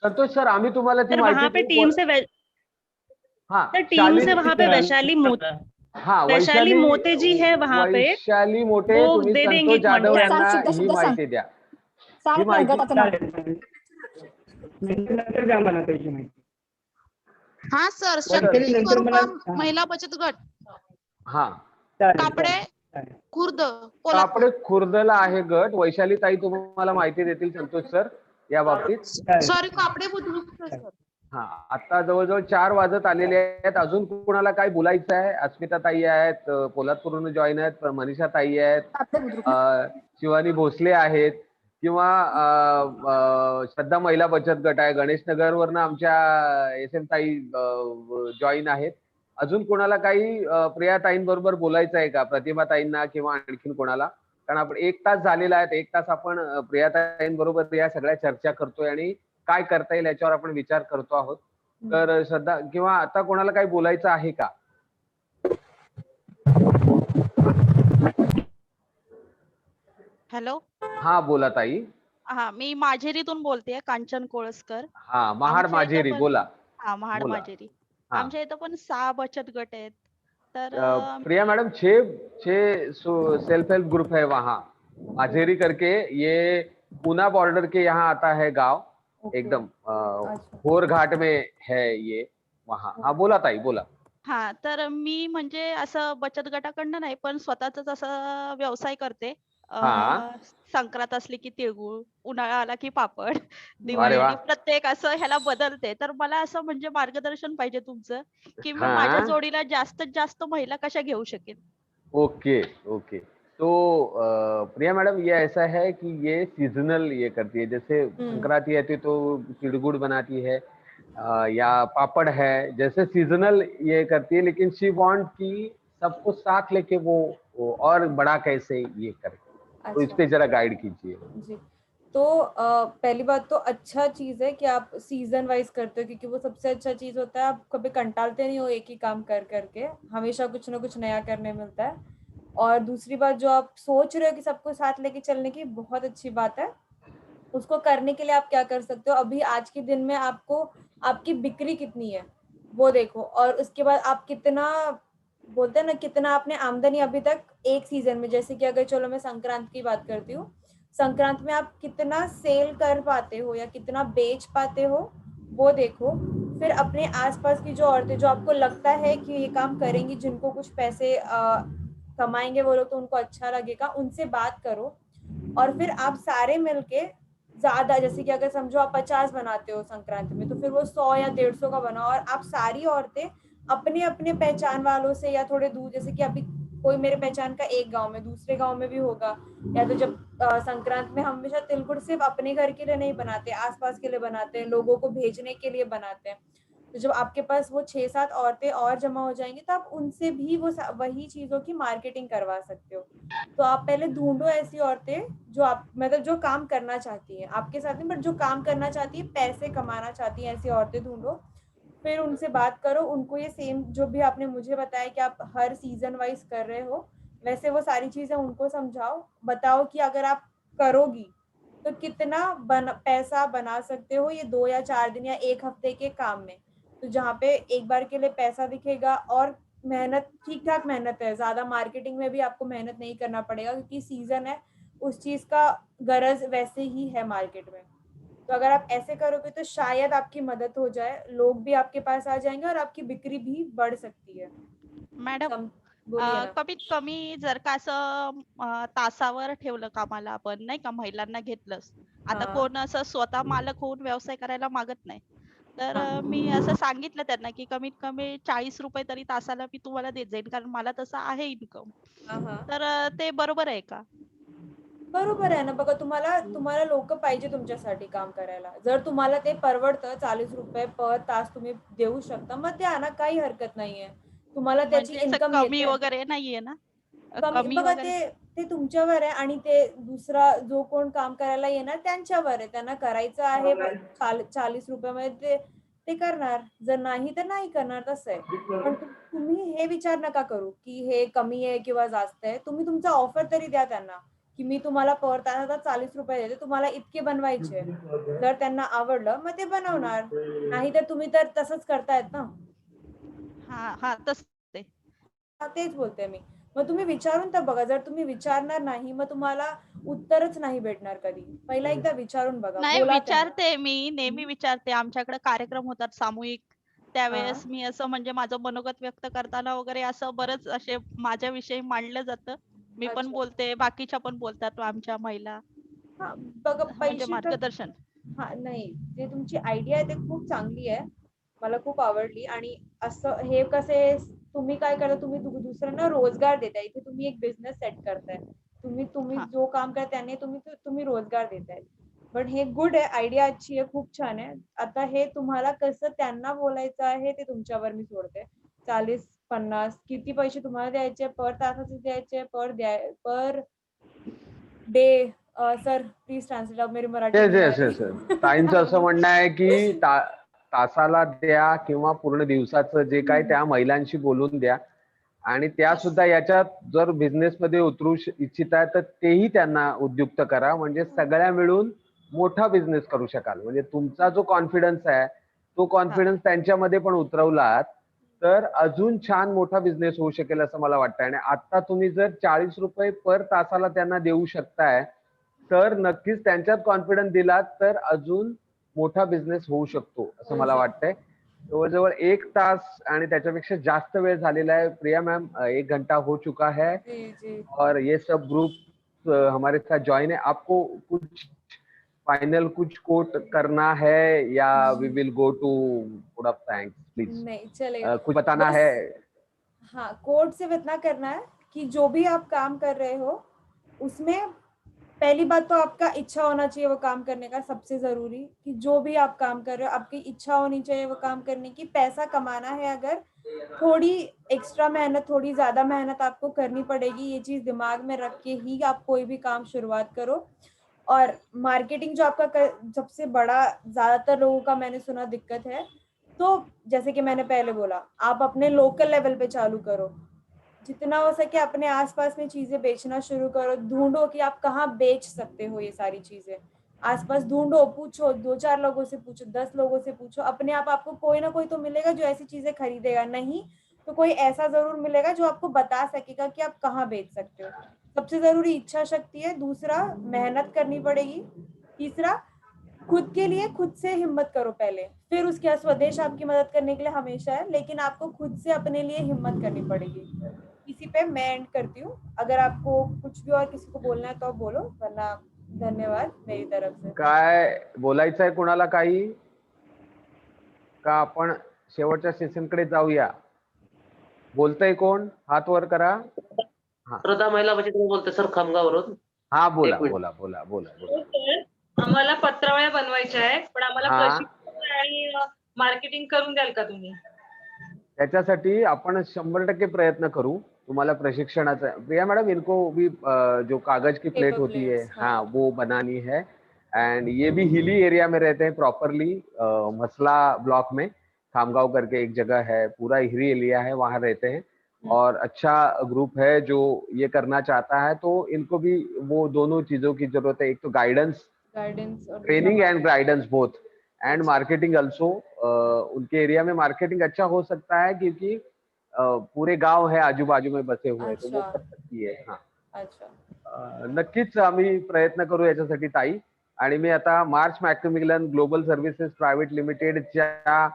संतोष सर आम्ही तुम्हाला ती वहाँ पे माहिती टीम से हाँ टीम से वहाँ पे वैशाली हाँ वैशाली मोते जी है वहाँ पे, वैशाली मोटे वो तुम्ही दे संतोष देंगे जाधव contact. यांना ही माहिती द्या. ही माहिती नंतर द्या मला त्याची माहिती. हाँ सर, बरं. शक्ती नंतर मला स्वरूपम महिला बचत गट हा कापडे खुर्द कापडे खुर्दला आहे गट. वैशाली ताई तुम्हाला माहिती देतील संतोष सर या बाबतीत. Sorry कापडे Budruk sir. हा आता जवळजवळ 4 वाजत आलेले आहेत. अजून कुणाला काय बोलायचं आहे? अस्मिता ताई आहेत, पोलादपूरहून जॉईन आहेत, मनीषा ताई आहेत, शिवानी भोसले आहेत किंवा श्रद्धा महिला बचत गट आहे. गणेश नगर वरनं आमच्या SM ताई जॉईन आहेत. अजून कोणाला काही प्रिया ताईंबरोबर बोलायचं आहे का? प्रतिभा ताईंना किंवा आणखीन कोणाला? कारण आपण 1 तास झालेला आहे. 1 तास आपण प्रिया ताईंबरोबर या सगळ्या चर्चा करतोय आणि काय करता येईल याच्यावर आपण विचार करतो आहोत. तर श्रद्धा किंवा आता कोणाला काही बोलायचं आहे का? हॅलो, हा बोला ताई. हा मी माझेरीतून बोलतेय, कांचन कोळसकर. हा महाड आमच्या इथं माझेरी पण- बोला. हा महाड बोला. माझेरी. हा. आमच्या इथं पण 6 बचत गट आहेत. तर Priya madam 6 self help group है वहाँ माझेरी करके. ये पूना बॉर्डर के यहाँ आता है गांव. एकदम होर घाट में है ये वहाँ. हाँ बोला ताई बोला. हा तर मी म्हणजे असं बचत गटाकडनं नाही पण स्वतःच असं व्यवसाय करते. हा. संक्रांत असली की तिळगुळ, उन्हाळा आला की पापड, अरे दिवाळी वा. आली प्रत्येक असं ह्याला बदलते. तर मला असं म्हणजे मार्गदर्शन पाहिजे तुमचं की मी हाँ. माझ्या जोडीला जास्तीत जास्त महिला कशा घेऊ शकेन. Okay okay. तो प्रिया मैडम ये ऐसा है कि ये सीजनल ये करती है. जैसे संक्रांति आती है तो तिड़गुड़ बनाती है या पापड़ है. जैसे सीजनल ये करती है लेकिन शी वांट कि सबको साथ लेके वो और बड़ा कैसे ये करे. तो इस पे जरा गाइड कीजिए. जी तो पहली बात तो अच्छा चीज़ है कि आप सीजन वाइज करते हो क्योंकि वो सबसे अच्छा चीज़ होता है. आप कभी कंटालते नहीं हो एक ही काम कर करके, हमेशा कुछ ना कुछ नया करने मिलता है. और दूसरी बात जो आप सोच रहे हो कि सबको साथ लेके चलने की, बहुत अच्छी बात है. उसको करने के लिए आप क्या कर सकते हो, अभी आज के दिन में आपको आपकी बिक्री कितनी है वो देखो और उसके बाद आप कितना बोलते हैं ना कितना आपने आमदनी अभी तक एक सीजन में, जैसे कि अगर चलो मैं संक्रांत की बात करती हूँ, संक्रांत में आप कितना सेल कर पाते हो या कितना बेच पाते हो वो देखो. फिर अपने आसपास की जो औरतें जो आपको लगता है कि ये काम करेंगी, जिनको कुछ पैसे कमाएंगे वो लोग तो उनको अच्छा लगेगा, उनसे बात करो. और फिर आप सारे मिलके ज्यादा, जैसे कि अगर समझो आप 50 बनाते हो संक्रांति में तो फिर वो 100 या 150 का बनाओ और आप सारी औरतें अपने अपने पहचान वालों से या थोड़े दूर, जैसे कि अभी कोई मेरे पहचान का एक गांव में दूसरे गांव में भी होगा, या तो जब संक्रांत में हम हमेशा तिलगुड़ सिर्फ अपने घर के लिए नहीं बनाते, आसपास के लिए बनाते हैं, लोगों को भेजने के लिए बनाते हैं. तो जब आपके पास वो 6-7 औरतें और जमा हो जाएंगी तो आप उनसे भी वो वही चीजों की मार्केटिंग करवा सकते हो. तो आप पहले ढूंढो ऐसी औरतें जो आप मतलब जो काम करना चाहती हैं आपके साथ में, बट जो काम करना चाहती है, पैसे कमाना चाहती हैं, ऐसी औरतें ढूंढो. फिर उनसे बात करो, उनको ये सेम जो भी आपने मुझे बताया कि आप हर सीजन वाइज कर रहे हो, वैसे वो सारी चीजें उनको समझाओ, बताओ कि अगर आप करोगी तो कितना पैसा बना सकते हो ये 2 या 4 दिन या 1 हफ्ते के काम में. तो जहाँ पे एक बार के लिए पैसा दिखेगा और मेहनत, ठीक ठाक मेहनत है, ज्यादा मार्केटिंग में भी आपको मेहनत नहीं करना पड़ेगा क्योंकि सीजन है, उस चीज का गरज वैसे ही है मार्केट में. तो अगर आप ऐसे करोगे तो शायद आपकी मदद हो जाए, लोग भी आपके पास आ जाएंगे और आपकी बिक्री भी बढ़ सकती है. मॅडम बोलिए ना. कमीत कमी जर का असं तासावर ठेवलं कामाला आपण नाही का, महिलांना घेतलंस, आता हा. कोण असं स्वतः मालक होऊन व्यवसाय करायला मागत नाही. तर मी असं सांगितलं त्यांना की कमीत कमी 40 रुपये तरी तासाला मी तुम्हाला देत जाईन कारण मला तसं आहे इन्कम. तर ते बरोबर आहे का? बरोबर आहे ना. बघा तुम्हाला लोक पाहिजे तुमच्यासाठी काम करायला. जर तुम्हाला ते परवडतं 40 रुपये पर तास तुम्ही देऊ शकता, मग द्या ना, काही हरकत नाहीये. तुम्हाला त्याची म्हणजे असं इन्कम कमी वगैरे नाहीये ना? कमी बघा वगैरे ते तुमच्यावर आहे आणि ते दुसरा जो कोण काम करायला येणार त्यांच्यावर आहे. त्यांना करायचं आहे 40 रुपयामध्ये ते करणार, जर नाही तर नाही करणार, तसं आहे. पण तुम्ही हे विचार नका करू की हे कमी आहे किंवा जास्त आहे. तुम्ही तुमचा ऑफर तरी द्या त्यांना की मी तुम्हाला पर तासाला 40 रुपये देते, तुम्हाला इतके बनवायचे. जर त्यांना आवडलं मग ते बनवणार, नाही तर तुम्ही तर तसंच करतायत ना. हा तसं ते तेच बोलते मी. मग तुम्ही विचारून तर बघा. जर तुम्ही विचारणार नाही मग तुम्हाला उत्तरच नाही भेटणार कधी. पहिला एकदा विचारून बघा. नाही बोला त्यांना. विचारते मी नेहमी विचारते. आमच्याकडे कार्यक्रम होतात सामूहिक, त्यावेळेस मी असं म्हणजे माझं मनोगत व्यक्त करताना वगैरे असं बरंच असे माझ्याविषयी मांडलं जातं. मी पण बोलते, बाकीच्या पण बोलतात आमच्या महिला. बघा म्हणजे पैसे तर मार्गदर्शन. नाही, जे तुमची आयडिया आहे ते खूप चांगली आहे. मला खूप आवडली आणि असं हे कसे तुम्ही काय करता, तुम्ही दुसऱ्यांना रोजगार देताय. इथे तुम्ही एक बिझनेस सेट करताय. तुम्ही जो काम करताय त्याने तुम्ही रोजगार देताय. पण हे गुड आहे, आयडिया अच्छी आहे, खूप छान आहे. आता हे तुम्हाला कसं त्यांना बोलायचं आहे ते तुमच्यावर मी सोडते. 40-50 किती पैसे तुम्हाला द्यायचे, पर तासाचे द्यायचे, per day. Sir please translate मेरी मराठी येस ताईंचं असं म्हणणं आहे की तासाला द्या किंवा पूर्ण दिवसाचं जे काय त्या महिलांशी बोलून द्या आणि त्या सुद्धा याच्यात जर बिझनेस मध्ये उतरू इच्छित आहे तर तेही त्यांना उद्युक्त करा. म्हणजे सगळ्या मिळून मोठा बिझनेस करू शकाल. म्हणजे तुमचा जो कॉन्फिडन्स आहे तो कॉन्फिडन्स त्यांच्यामध्ये पण उतरवलात तर अजून छान मोठा बिझनेस होऊ शकेल असं मला वाटतं. आणि आता तुम्ही जर 40 रुपये पर तासाला त्यांना देऊ शकताय तर नक्कीच त्यांच्यात कॉन्फिडन्स दिलात तर अजून मोठा बिझनेस होऊ शकतो असं मला वाटतंय. जवळजवळ 1 तास आणि त्याच्यापेक्षा जास्त वेळ झालेला है. प्रिया मैम 1 घंटा हो चुका है और ये सब ग्रुप हमारे साथ ज्वाइन है. आपको कुछ फाइनल कुछ कोट करना है या we will go to food of thanks please? नहीं चलेगा. कुछ बताना बस, है? हाँ कोड सिर्फ इतना करना है कि जो भी आप काम कर रहे हो उसमें पहली बात तो आपका इच्छा होना चाहिए वो काम करने का, सबसे जरूरी कि जो भी आप काम कर रहे हो आपकी इच्छा होनी चाहिए वो काम करने की. पैसा कमाना है अगर थोड़ी एक्स्ट्रा मेहनत, थोड़ी ज्यादा मेहनत आपको करनी पड़ेगी. ये चीज दिमाग में रख के ही आप कोई भी काम शुरुआत करो. और मार्केटिंग जो आपका सबसे बड़ा ज्यादातर लोगों का मैंने सुना दिक्कत है, तो जैसे कि मैंने पहले बोला आप अपने लोकल लेवल पे चालू करो. जितना हो सके अपने आसपास में चीजें बेचना शुरू करो. ढूंढो कि आप कहाँ बेच सकते हो ये सारी चीजें. आसपास ढूंढो, पूछो, 2-4 लोगों से पूछो, 10 लोगों से पूछो. अपने आप आपको कोई ना कोई तो मिलेगा जो ऐसी चीजें खरीदेगा. नहीं तो कोई ऐसा जरूर मिलेगा जो आपको बता सकेगा कि आप कहाँ बेच सकते हो. सबसे जरूरी इच्छा शक्ति है. दूसरा मेहनत करनी पड़ेगी. तीसरा खुद के लिए खुद से हिम्मत करो पहले, फिर उसके बाद स्वदेश आपकी मदद करने के लिए हमेशा है, लेकिन आपको खुद से अपने लिए हिम्मत करनी पड़ेगी. इसी पे मैं एंड करती हूँ. अगर आपको कुछ भी और किसी को बोलना है तो आप बोलो, वरना धन्यवाद मेरी तरफ से. काय बोलायचं आहे कोणाला काही का आपण शेवटच्या सेशनकडे जाऊया? बोलतंय कोण? हात वर करा. श्रद्धा महिला बचत गट बोलते सर, खामगाववरून. हा बोला बोला बोला बोला बोला. आम्हाला पत्रावळ्या बनवायच्या आहेत पण आम्हाला हा. प्रशिक्षण आणि मार्केटिंग करून द्याल का तुम्ही? त्याच्यासाठी आपण 100% प्रयत्न करू. तुम्हाला प्रशिक्षणाचा प्रिया मैडम इनको भी जो कागज की प्लेट होती है हाँ वो बनानी है. एंड ये भी हिली एरिया में रहते हैं प्रॉपरली. मसला ब्लॉक में खामगांव करके एक जगह है, पूरा हिली एरिया है, वहाँ रहते हैं और अच्छा ग्रुप है जो ये करना चाहता है. तो इनको भी वो दोनों चीजों की जरूरत है. एक तो guidance, training end guidance both, end marketing also. उनके एरिया में मार्केटिंग अच्छा हो सकता है क्योंकि पूरे गांव है आजू बाजू में बसे हुए, तो वो कर सकती है. हाँ नक्कीच आम्ही प्रयत्न करू याच्यासाठी ताई. आणि मी आता मार्च मॅक्मिलन ग्लोबल सर्व्हिसेस प्रायव्हेट लिमिटेडच्या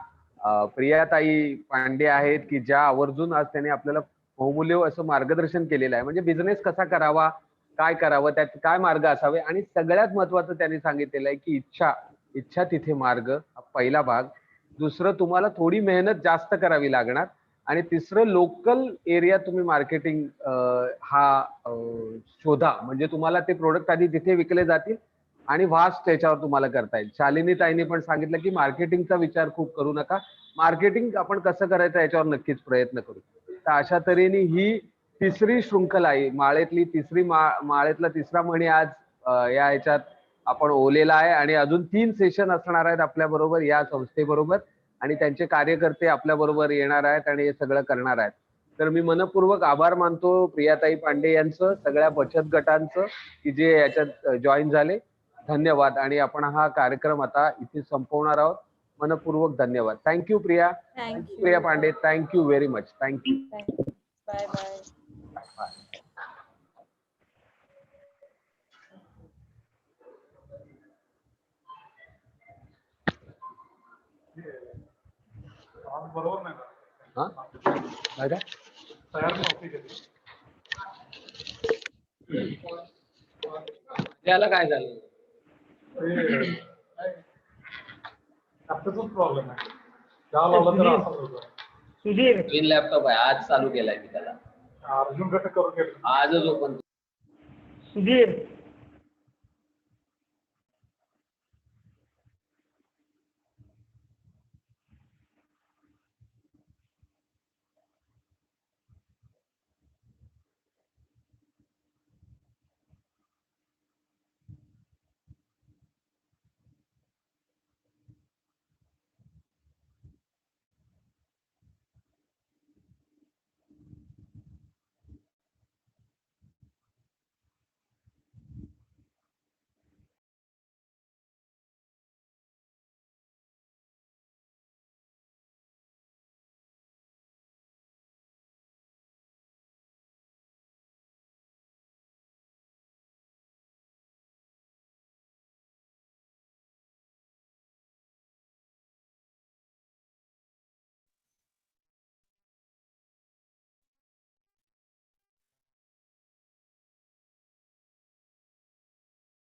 प्रियाताई पांडे आहेत की ज्या आवर्जून आज त्यांनी आपल्याला बहुमूल्य असं मार्गदर्शन केलेलं आहे. म्हणजे बिझनेस कसा करावा, काय करावं, त्यात काय मार्ग असावे आणि सगळ्यात महत्वाचं त्यांनी सांगितलेलं आहे की इच्छा तिथे मार्ग, हा पहिला भाग. दुसरं तुम्हाला थोडी मेहनत जास्त करावी लागणार आणि तिसरं लोकल एरिया तुम्ही मार्केटिंग शोधा. म्हणजे तुम्हाला ते प्रोडक्ट आधी तिथे विकले जातील आणि वास्ट त्याच्यावर तुम्हाला करता येईल. शालिनी ताईंनी पण सांगितलं की मार्केटिंगचा विचार खूप करू नका. मार्केटिंग आपण कसं करायचं याच्यावर नक्कीच प्रयत्न करू. तर अशा तऱ्हेने ही तिसरी शृंखला आहे, माळेतली तिसरी माळेतला तिसरा मणी आज या ह्याच्यात आपण ओलेला आहे आणि अजून 3 सेशन असणार आहेत आपल्या बरोबर या संस्थेबरोबर आणि त्यांचे कार्यकर्ते आपल्या बरोबर येणार आहेत आणि हे सगळं करणार आहेत. तर मी मनपूर्वक आभार मानतो प्रियाताई पांडे यांचं, सगळ्या बचत गटांचं की जे याच्यात जॉईन झाले. धन्यवाद. आणि आपण हा कार्यक्रम आता इथे संपवणार आहोत. मनपूर्वक धन्यवाद. Thank you Priya. Thank you Priya Pandey. Thank you very much. Thank you. Bye bye. बरोबर नाही हा काय काय तयार नव्हती कधी. त्याला काय झालं? लॅपटॉपचाच प्रॉब्लेम आहे. त्या लावला तर असं होतं. सुधीर नवीन लॅपटॉप आहे, आज चालू केलाय मी त्याला. अर्जुन गट करून घेतलं. आजच ओपन. सुधीर